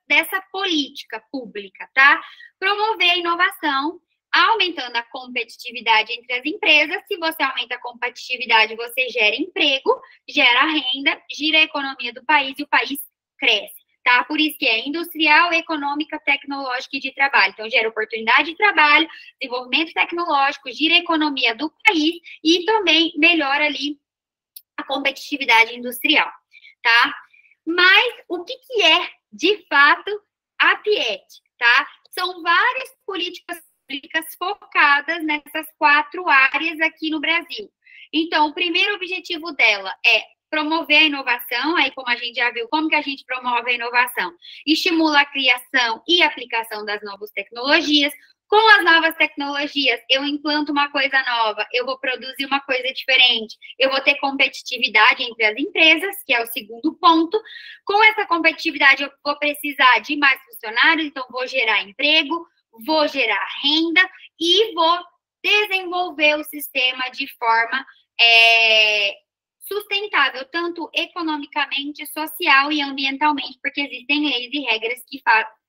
dessa política pública, tá? Promover a inovação, aumentando a competitividade entre as empresas. Se você aumenta a competitividade, você gera emprego, gera renda, gira a economia do país e o país cresce, tá? Por isso que é industrial, econômica, tecnológica e de trabalho. Então, gera oportunidade de trabalho, desenvolvimento tecnológico, gira a economia do país e também melhora ali a competitividade industrial, tá? Mas o que é, de fato, a PIET, tá? São várias políticas públicas focadas nessas 4 áreas aqui no Brasil. Então, o primeiro objetivo dela é promover a inovação, aí como a gente já viu, como que a gente promove a inovação? Estimula a criação e aplicação das novas tecnologias. Com as novas tecnologias, eu implanto uma coisa nova, eu vou produzir uma coisa diferente, eu vou ter competitividade entre as empresas, que é o segundo ponto. Com essa competitividade, eu vou precisar de mais funcionários, então vou gerar emprego, vou gerar renda e vou desenvolver o sistema de forma sustentável, tanto economicamente, social e ambientalmente, porque existem leis e regras que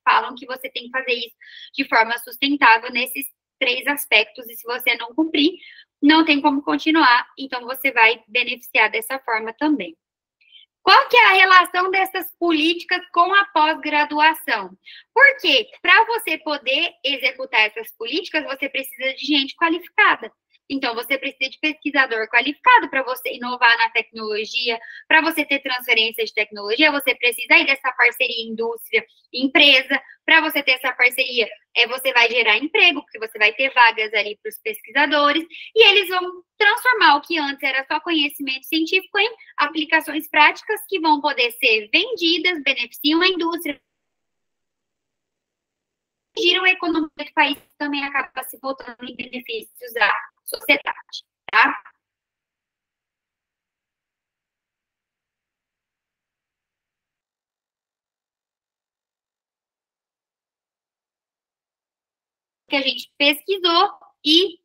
falam que você tem que fazer isso de forma sustentável nesses 3 aspectos, e se você não cumprir, não tem como continuar, então você vai beneficiar dessa forma também. Qual que é a relação dessas políticas com a pós-graduação? Porque para você poder executar essas políticas, você precisa de gente qualificada. Então, você precisa de pesquisador qualificado para você inovar na tecnologia, para você ter transferência de tecnologia, você precisa aí dessa parceria indústria-empresa. Para você ter essa parceria, você vai gerar emprego, porque você vai ter vagas ali para os pesquisadores, e eles vão transformar o que antes era só conhecimento científico em aplicações práticas que vão poder ser vendidas, beneficiam a indústria, giram a economia do país, também acaba se voltando em benefícios à sociedade, tá? Que a gente pesquisou e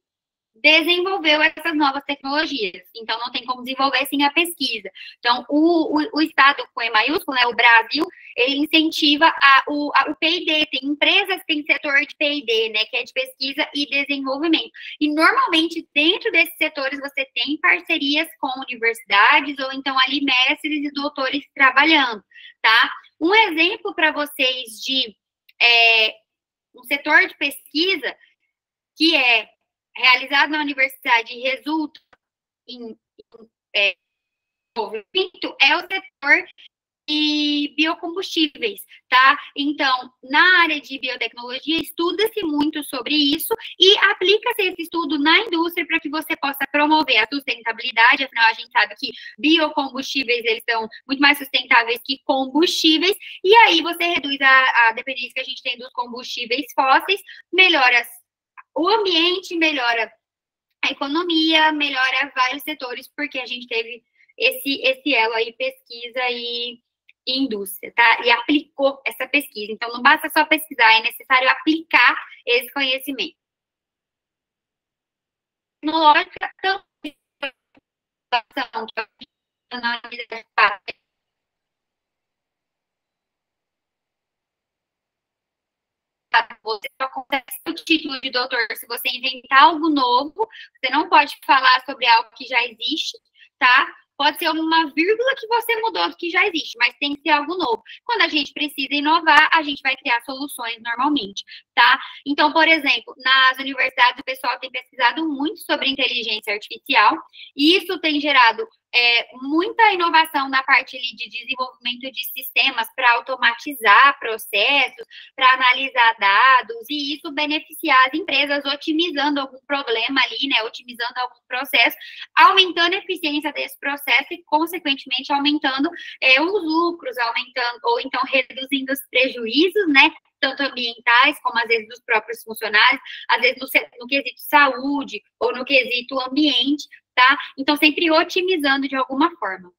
desenvolveu essas novas tecnologias. Então, não tem como desenvolver sem a pesquisa. Então, o Estado, com E maiúsculo, né, o Brasil, ele incentiva o P&D. Tem empresas que têm setor de P&D, né, que é de pesquisa e desenvolvimento. E, normalmente, dentro desses setores, você tem parcerias com universidades ou, então, ali, mestres e doutores trabalhando, tá? Um exemplo para vocês de um setor de pesquisa que é realizado na universidade e resulta em desenvolvimento é o setor de biocombustíveis, tá? Então, na área de biotecnologia, estuda-se muito sobre isso e aplica-se esse estudo na indústria para que você possa promover a sustentabilidade. Afinal, a gente sabe que biocombustíveis, eles são muito mais sustentáveis que combustíveis, e aí você reduz a dependência que a gente tem dos combustíveis fósseis, melhora o ambiente, melhora a economia, melhora vários setores, porque a gente teve esse elo aí, pesquisa e indústria, tá? E aplicou essa pesquisa. Então, não basta só pesquisar, é necessário aplicar esse conhecimento. Tecnológica, também, na vida você só consegue o título de doutor se você inventar algo novo. Você não pode falar sobre algo que já existe, tá? Pode ser uma vírgula que você mudou do que já existe, mas tem que ser algo novo. Quando a gente precisa inovar, a gente vai criar soluções normalmente, tá? Então, por exemplo, nas universidades o pessoal tem pesquisado muito sobre inteligência artificial, e isso tem gerado muita inovação na parte ali de desenvolvimento de sistemas para automatizar processos, para analisar dados, e isso beneficiar as empresas, otimizando algum problema ali, né, otimizando algum processo, aumentando a eficiência desse processo e, consequentemente, aumentando os lucros, aumentando, ou então reduzindo os prejuízos, né, tanto ambientais, como às vezes dos próprios funcionários, às vezes no quesito saúde, ou no quesito ambiente, tá? Então, sempre otimizando de alguma forma.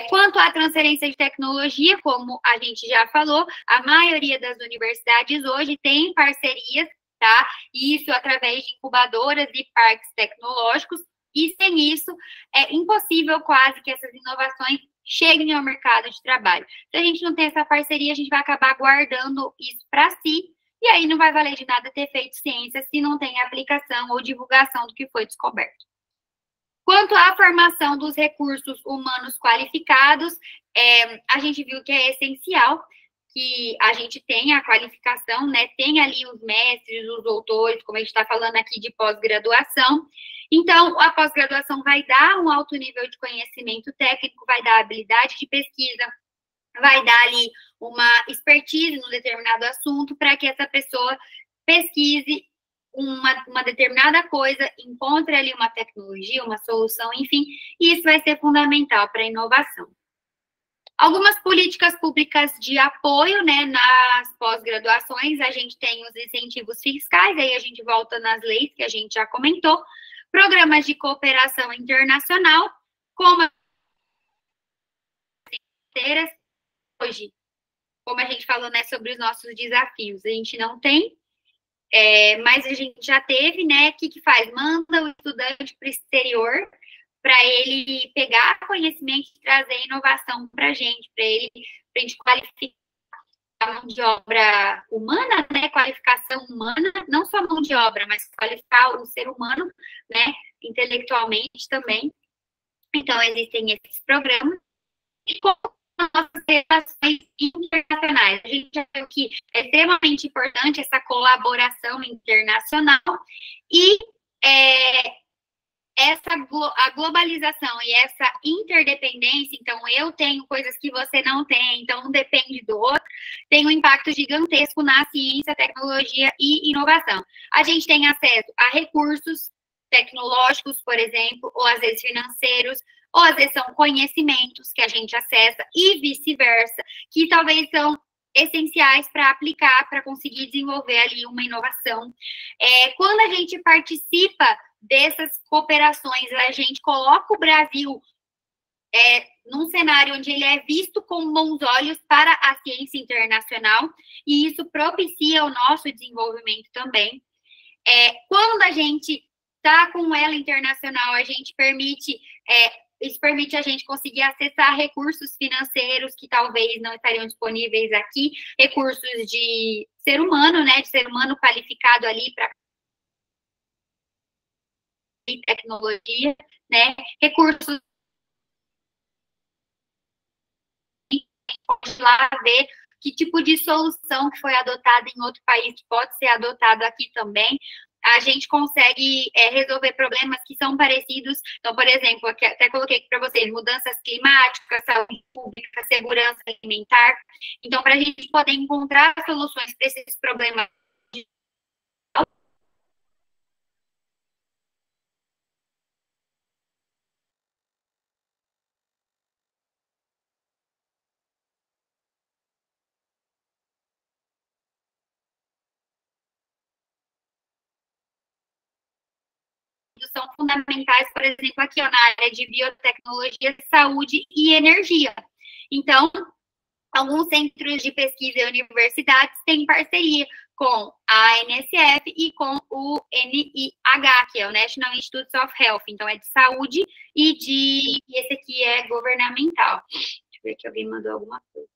Quanto à transferência de tecnologia, como a gente já falou, a maioria das universidades hoje tem parcerias, tá? Isso através de incubadoras e parques tecnológicos, e sem isso, é impossível quase que essas inovações cheguem ao mercado de trabalho. Se a gente não tem essa parceria, a gente vai acabar guardando isso para si, e aí não vai valer de nada ter feito ciência se não tem aplicação ou divulgação do que foi descoberto. Quanto à formação dos recursos humanos qualificados, a gente viu que é essencial que a gente tenha a qualificação, né? Tem ali os mestres, os doutores, como a gente está falando aqui de pós-graduação. Então, a pós-graduação vai dar um alto nível de conhecimento técnico, vai dar habilidade de pesquisa, vai dar ali uma expertise num determinado assunto para que essa pessoa pesquise uma determinada coisa, encontre ali uma tecnologia, uma solução, enfim, e isso vai ser fundamental para a inovação. Algumas políticas públicas de apoio, né, nas pós-graduações, a gente tem os incentivos fiscais, aí a gente volta nas leis que a gente já comentou, programas de cooperação internacional, como hoje, como a gente falou, né, sobre os nossos desafios, a gente não tem, mas a gente já teve, né, o que faz? Manda o estudante para o exterior, para ele pegar conhecimento e trazer inovação para a gente qualificar a mão de obra humana, né, qualificação humana, não só mão de obra, mas qualificar o ser humano, né, intelectualmente também. Então, existem esses programas. E como as nossas relações internacionais, a gente já viu que é extremamente importante essa colaboração internacional e a globalização e essa interdependência, então eu tenho coisas que você não tem, então um depende do outro, tem um impacto gigantesco na ciência, tecnologia e inovação. A gente tem acesso a recursos tecnológicos, por exemplo, ou às vezes financeiros, ou às vezes são conhecimentos que a gente acessa e vice-versa, que talvez são essenciais para aplicar, para conseguir desenvolver ali uma inovação. Quando a gente participa dessas cooperações, a gente coloca o Brasil num cenário onde ele é visto com bons olhos para a ciência internacional, e isso propicia o nosso desenvolvimento também. Quando a gente está com ela internacional, a gente isso permite a gente conseguir acessar recursos financeiros que talvez não estariam disponíveis aqui, recursos de ser humano, né, de ser humano qualificado ali para tecnologia, né, recursos lá ver que tipo de solução que foi adotada em outro país que pode ser adotado aqui também. A gente consegue resolver problemas que são parecidos. Então, por exemplo, aqui, até coloquei aqui para vocês, mudanças climáticas, saúde pública, segurança alimentar. Então, para a gente poder encontrar soluções para esses problemas, são fundamentais, por exemplo, aqui ó, na área de biotecnologia, saúde e energia. Então, alguns centros de pesquisa e universidades têm parceria com a ANSF e com o NIH, que é o National Institutes of Health. Então, é de saúde e esse aqui é governamental. Deixa eu ver que alguém mandou alguma coisa.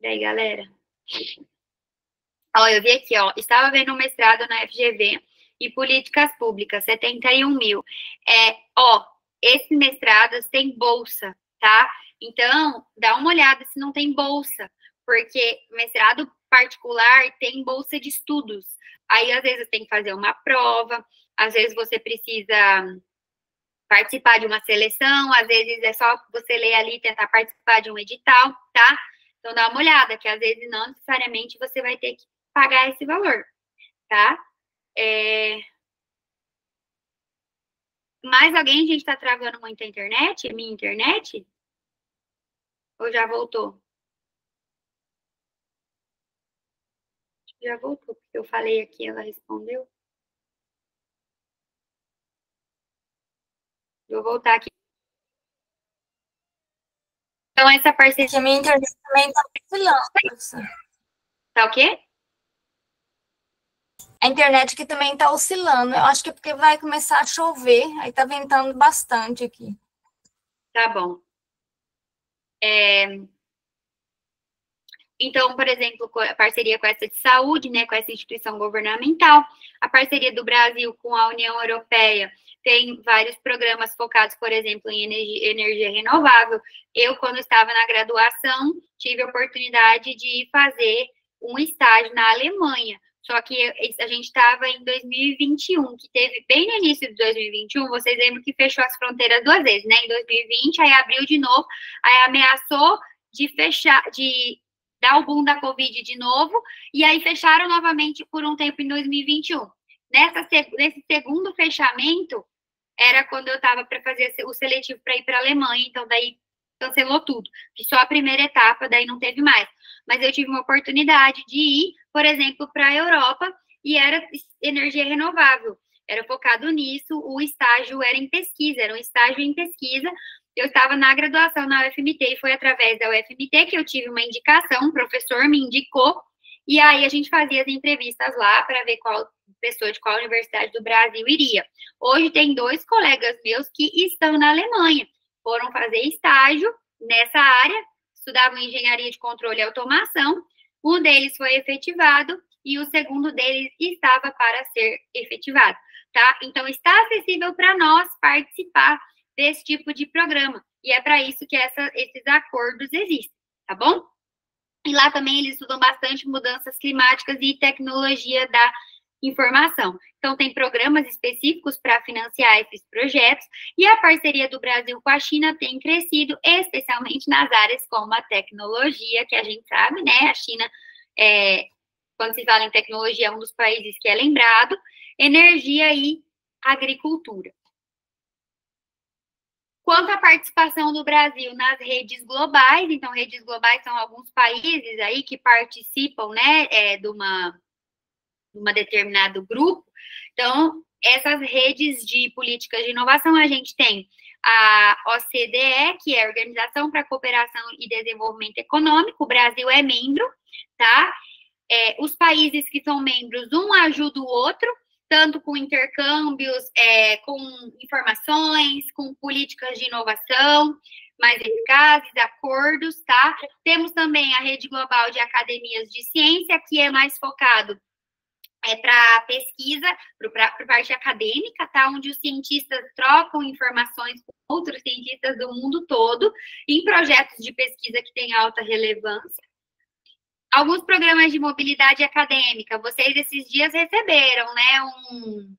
E aí, galera? Ó, eu vi aqui, ó, estava vendo um mestrado na FGV e políticas públicas, 71 mil. Ó, esses mestrados têm bolsa, tá? Então, dá uma olhada se não tem bolsa, porque mestrado particular tem bolsa de estudos. Aí, às vezes, tem que fazer uma prova, às vezes você precisa participar de uma seleção, às vezes é só você ler ali e tentar participar de um edital, tá? Então, dá uma olhada, que às vezes não necessariamente você vai ter que pagar esse valor, tá? Mais alguém? A gente tá travando muito a internet? A minha internet? Ou já voltou? Já voltou, porque eu falei aqui, ela respondeu. Vou voltar aqui. Então, essa parceria... Porque a minha internet também tá oscilando, professor. Tá o quê? A internet aqui também tá oscilando. Eu acho que é porque vai começar a chover, aí tá ventando bastante aqui. Tá bom. Então, por exemplo, a parceria com essa de saúde, né, com essa instituição governamental, a parceria do Brasil com a União Europeia tem vários programas focados, por exemplo, em energia renovável. Eu, quando estava na graduação, tive a oportunidade de fazer um estágio na Alemanha. Só que a gente estava em 2021, que teve bem no início de 2021, vocês lembram que fechou as fronteiras 2 vezes, né? Em 2020, aí abriu de novo, aí ameaçou de fechar, de dar o boom da Covid de novo, e aí fecharam novamente por um tempo em 2021. Nesse segundo fechamento, era quando eu estava para fazer o seletivo para ir para a Alemanha, então daí cancelou tudo. Fiz só a primeira etapa, daí não teve mais. Mas eu tive uma oportunidade de ir, por exemplo, para a Europa, e era energia renovável. Era focado nisso, o estágio era em pesquisa, era um estágio em pesquisa. Eu estava na graduação na UFMT, e foi através da UFMT que eu tive uma indicação, um professor me indicou, e aí a gente fazia as entrevistas lá para ver qual pessoa de qual universidade do Brasil iria. Hoje tem 2 colegas meus que estão na Alemanha, foram fazer estágio nessa área, estudavam engenharia de controle e automação, um deles foi efetivado e o segundo deles estava para ser efetivado, tá? Então, está acessível para nós participar desse tipo de programa, e é para isso que esses acordos existem, tá bom? E lá também eles estudam bastante mudanças climáticas e tecnologia da informação. Então, tem programas específicos para financiar esses projetos, e a parceria do Brasil com a China tem crescido, especialmente nas áreas como a tecnologia, que a gente sabe, né? A China, quando se fala em tecnologia, é um dos países que é lembrado, energia e agricultura. Quanto à participação do Brasil nas redes globais, então, redes globais são alguns países aí que participam, né, de um determinado grupo. Então, essas redes de políticas de inovação, a gente tem a OCDE, que é a Organização para a Cooperação e Desenvolvimento Econômico, o Brasil é membro, tá? Os países que são membros, um ajuda o outro, tanto com intercâmbios, com informações, com políticas de inovação mais eficazes, acordos, tá? Temos também a Rede Global de Academias de Ciência, que é mais focado para pesquisa, para parte acadêmica, tá? Onde os cientistas trocam informações com outros cientistas do mundo todo, em projetos de pesquisa que têm alta relevância. Alguns programas de mobilidade acadêmica, vocês esses dias receberam, né, um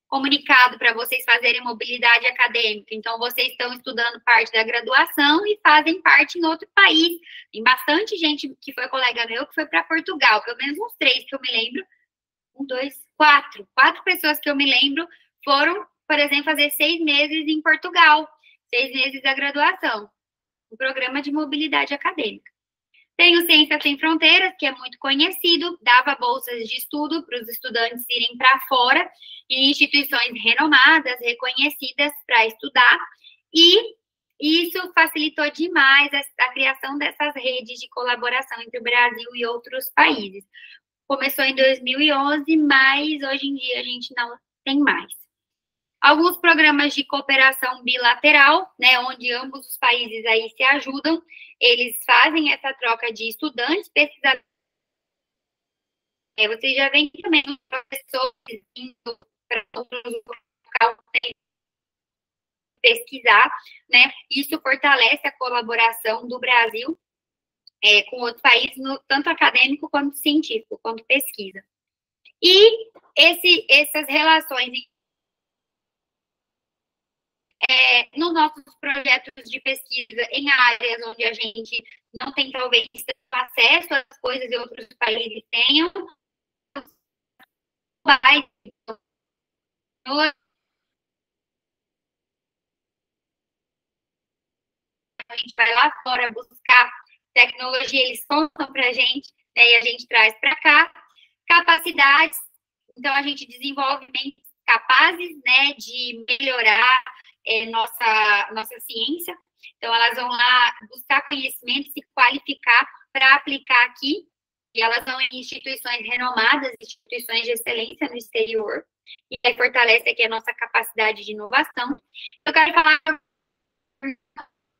comunicado para vocês fazerem mobilidade acadêmica. Então, vocês estão estudando parte da graduação e fazem parte em outro país. Tem bastante gente que foi colega meu que foi para Portugal, pelo menos uns 3 que eu me lembro. 1, 2, 4. 4 pessoas que eu me lembro foram, por exemplo, fazer 6 meses em Portugal. 6 meses da graduação. Um programa de mobilidade acadêmica. Tem o Ciências Sem Fronteiras, que é muito conhecido, dava bolsas de estudo para os estudantes irem para fora, em instituições renomadas, reconhecidas para estudar, e isso facilitou demais a criação dessas redes de colaboração entre o Brasil e outros países. Começou em 2011, mas hoje em dia a gente não tem mais. Alguns programas de cooperação bilateral, né, onde ambos os países aí se ajudam, eles fazem essa troca de estudantes, pesquisadores. Vocês já veem também os professores indo para outros locais pesquisar, né? Isso fortalece a colaboração do Brasil com outros países, tanto acadêmico quanto científico, quanto pesquisa. E essas relações nos nossos projetos de pesquisa em áreas onde a gente não tem, talvez, acesso às coisas que outros países tenham, a gente vai lá fora buscar tecnologia, eles contam para a gente, né, e a gente traz para cá. Capacidades, então a gente desenvolve mentes capazes, né, de melhorar nossa ciência. Então elas vão lá buscar conhecimento, se qualificar para aplicar aqui, e elas vão em instituições renomadas, instituições de excelência no exterior, e aí fortalece aqui a nossa capacidade de inovação. Eu quero falar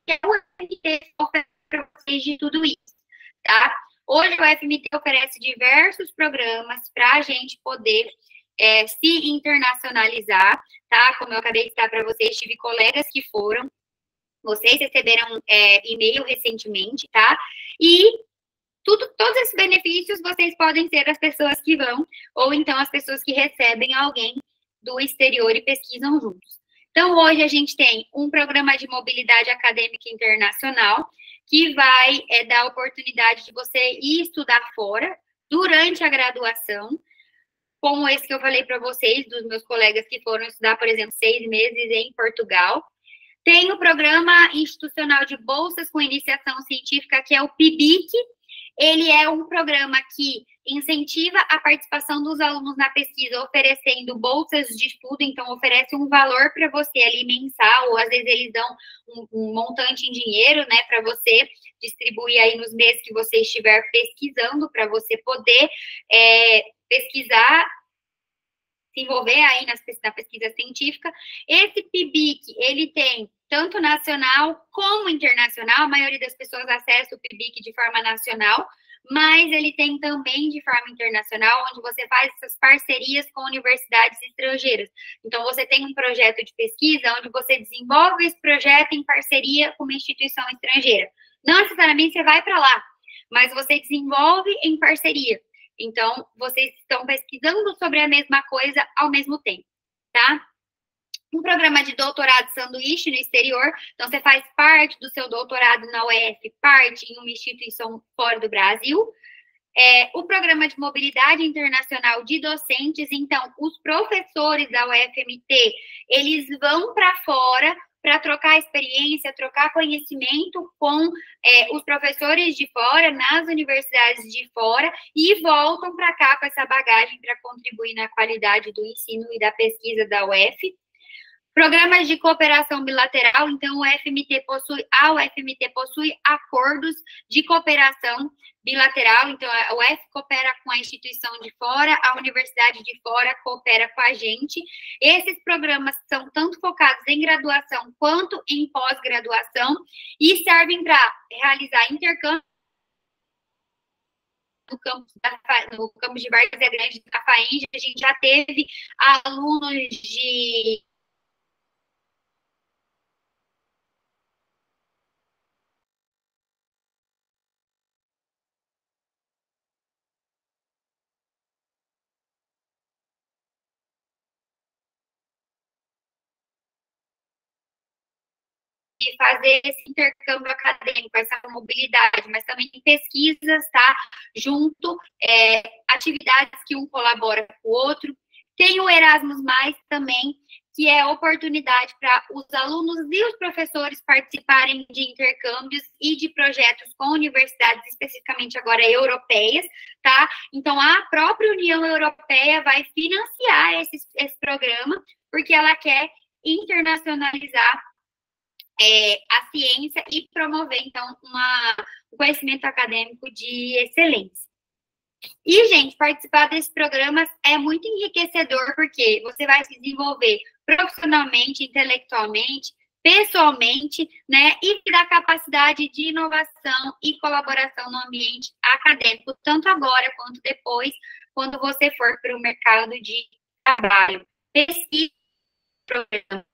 que é o FMT oferece para vocês de tudo isso, tá? Hoje o FMT oferece diversos programas para a gente poder se internacionalizar, tá? Como eu acabei de citar para vocês, tive colegas que foram, vocês receberam e-mail recentemente, tá? E todos esses benefícios vocês podem ser as pessoas que vão, ou então as pessoas que recebem alguém do exterior e pesquisam juntos. Então, hoje a gente tem um programa de mobilidade acadêmica internacional, que vai dar a oportunidade de você ir estudar fora, durante a graduação, como esse que eu falei para vocês, dos meus colegas que foram estudar, por exemplo, 6 meses em Portugal. Tem o Programa Institucional de Bolsas com Iniciação Científica, que é o PIBIC. Ele é um programa que incentiva a participação dos alunos na pesquisa, oferecendo bolsas de estudo, então oferece um valor para você ali mensal, ou às vezes eles dão um montante em dinheiro, né, para você distribuir aí nos meses que você estiver pesquisando, para você poder pesquisar, se envolver aí na pesquisa científica. Esse PIBIC, ele tem tanto nacional como internacional, a maioria das pessoas acessa o PIBIC de forma nacional, mas ele tem também de forma internacional, onde você faz essas parcerias com universidades estrangeiras. Então, você tem um projeto de pesquisa, onde você desenvolve esse projeto em parceria com uma instituição estrangeira. Não necessariamente você vai para lá, mas você desenvolve em parceria. Então, vocês estão pesquisando sobre a mesma coisa ao mesmo tempo, tá? Um programa de doutorado sanduíche no exterior, então você faz parte do seu doutorado na UF, parte em uma instituição fora do Brasil. O programa de mobilidade internacional de docentes, então, os professores da UFMT, eles vão para fora para trocar experiência, trocar conhecimento com os professores de fora, nas universidades de fora, e voltam para cá com essa bagagem para contribuir na qualidade do ensino e da pesquisa da UF. Programas de cooperação bilateral, então a UFMT possui acordos de cooperação bilateral, então a UF coopera com a instituição de fora, a universidade de fora coopera com a gente. Esses programas são tanto focados em graduação quanto em pós-graduação e servem para realizar intercâmbio no campus de Várzea Grande da FAENG. A gente já teve alunos de fazer esse intercâmbio acadêmico, essa mobilidade, mas também tem pesquisas, tá? Junto, atividades que um colabora com o outro. Tem o Erasmus+, também, que é oportunidade para os alunos e os professores participarem de intercâmbios e de projetos com universidades, especificamente agora europeias, tá? Então, a própria União Europeia vai financiar esse programa, porque ela quer internacionalizar a ciência e promover, então, um conhecimento acadêmico de excelência. E, gente, participar desses programas é muito enriquecedor, porque você vai se desenvolver profissionalmente, intelectualmente, pessoalmente, né, e dar capacidade de inovação e colaboração no ambiente acadêmico, tanto agora quanto depois, quando você for para o mercado de trabalho. Pesquisa programas.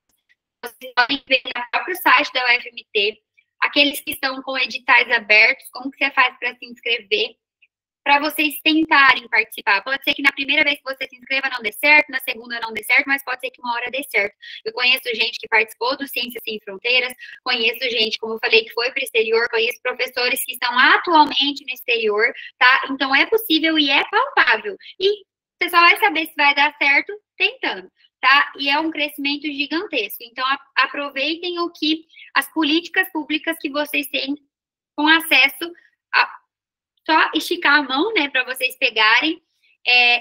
vocês podem ver no próprio site da UFMT, aqueles que estão com editais abertos, como que você faz para se inscrever, para vocês tentarem participar. Pode ser que na primeira vez que você se inscreva não dê certo, na segunda não dê certo, mas pode ser que uma hora dê certo. Eu conheço gente que participou do Ciências Sem Fronteiras, conheço gente, como eu falei, que foi para o exterior, conheço professores que estão atualmente no exterior, tá? Então, é possível e é palpável. E você só vai saber se vai dar certo tentando, tá? E é um crescimento gigantesco. Então, aproveitem as políticas públicas que vocês têm com acesso a só esticar a mão, né, para vocês pegarem,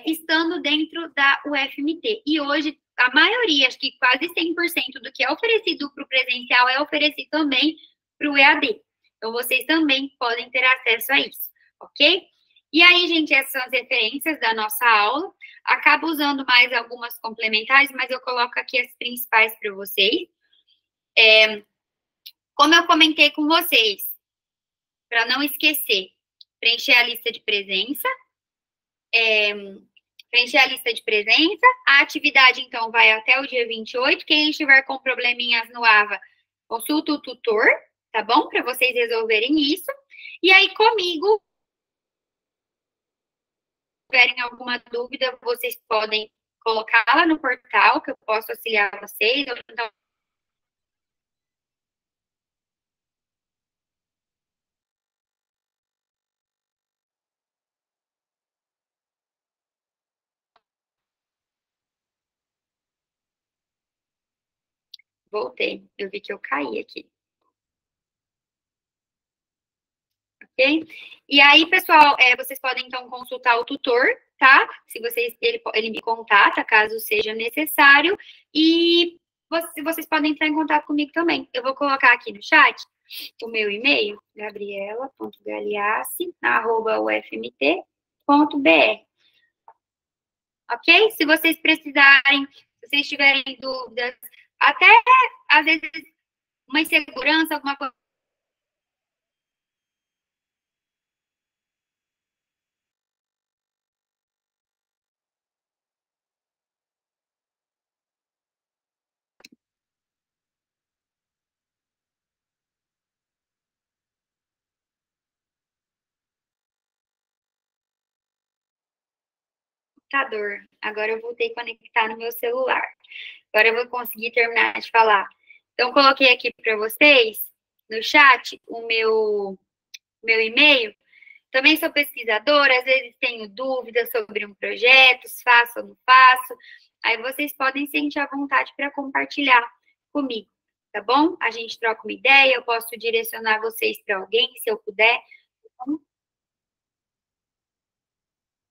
estando dentro da UFMT. E hoje, a maioria, acho que quase 100% do que é oferecido para o presencial é oferecido também para o EAD. Então, vocês também podem ter acesso a isso, ok? E aí, gente, essas são as referências da nossa aula. Acabo usando mais algumas complementares, mas eu coloco aqui as principais para vocês. Como eu comentei com vocês, para não esquecer, preencher a lista de presença. Preencher a lista de presença. A atividade, então, vai até o dia 28. Quem estiver com probleminhas no AVA, consulta o tutor, tá bom? Para vocês resolverem isso. E aí, comigo, se tiverem alguma dúvida, vocês podem colocar lá no portal, que eu posso auxiliar vocês. Ou então, voltei. Eu vi que eu caí aqui. Ok? E aí, pessoal, vocês podem, então, consultar o tutor, tá? Se ele me contata, caso seja necessário. E vocês podem entrar em contato comigo também. Eu vou colocar aqui no chat o meu e-mail, gabriela.galeassi@ufmt.br. Ok? Se vocês precisarem, se vocês tiverem dúvidas, até, às vezes, uma insegurança, alguma coisa, computador. Agora eu voltei a conectar no meu celular. Agora eu vou conseguir terminar de falar. Então, coloquei aqui para vocês, no chat, o meu e-mail. Também sou pesquisadora, às vezes tenho dúvidas sobre um projeto, se faço ou não faço. Aí vocês podem sentir à vontade para compartilhar comigo, tá bom? A gente troca uma ideia, eu posso direcionar vocês para alguém, se eu puder. O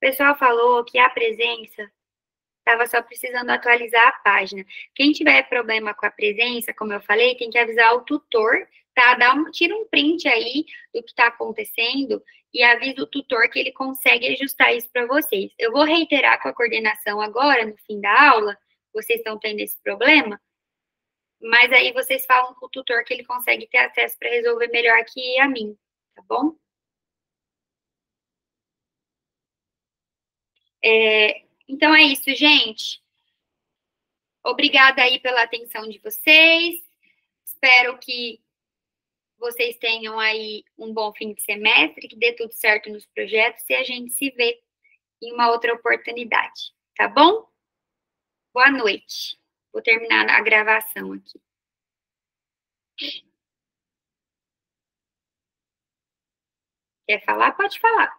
pessoal falou que a presença estava só precisando atualizar a página. Quem tiver problema com a presença, como eu falei, tem que avisar o tutor, tá? Tira um print aí do que está acontecendo e avisa o tutor que ele consegue ajustar isso para vocês. Eu vou reiterar com a coordenação agora, no fim da aula, vocês estão tendo esse problema, mas aí vocês falam com o tutor que ele consegue ter acesso para resolver melhor que a mim, tá bom? Então é isso, gente. Obrigada aí pela atenção de vocês. Espero que vocês tenham aí um bom fim de semestre, que dê tudo certo nos projetos e a gente se vê em uma outra oportunidade, tá bom? Boa noite. Vou terminar a gravação aqui. Quer falar? Pode falar.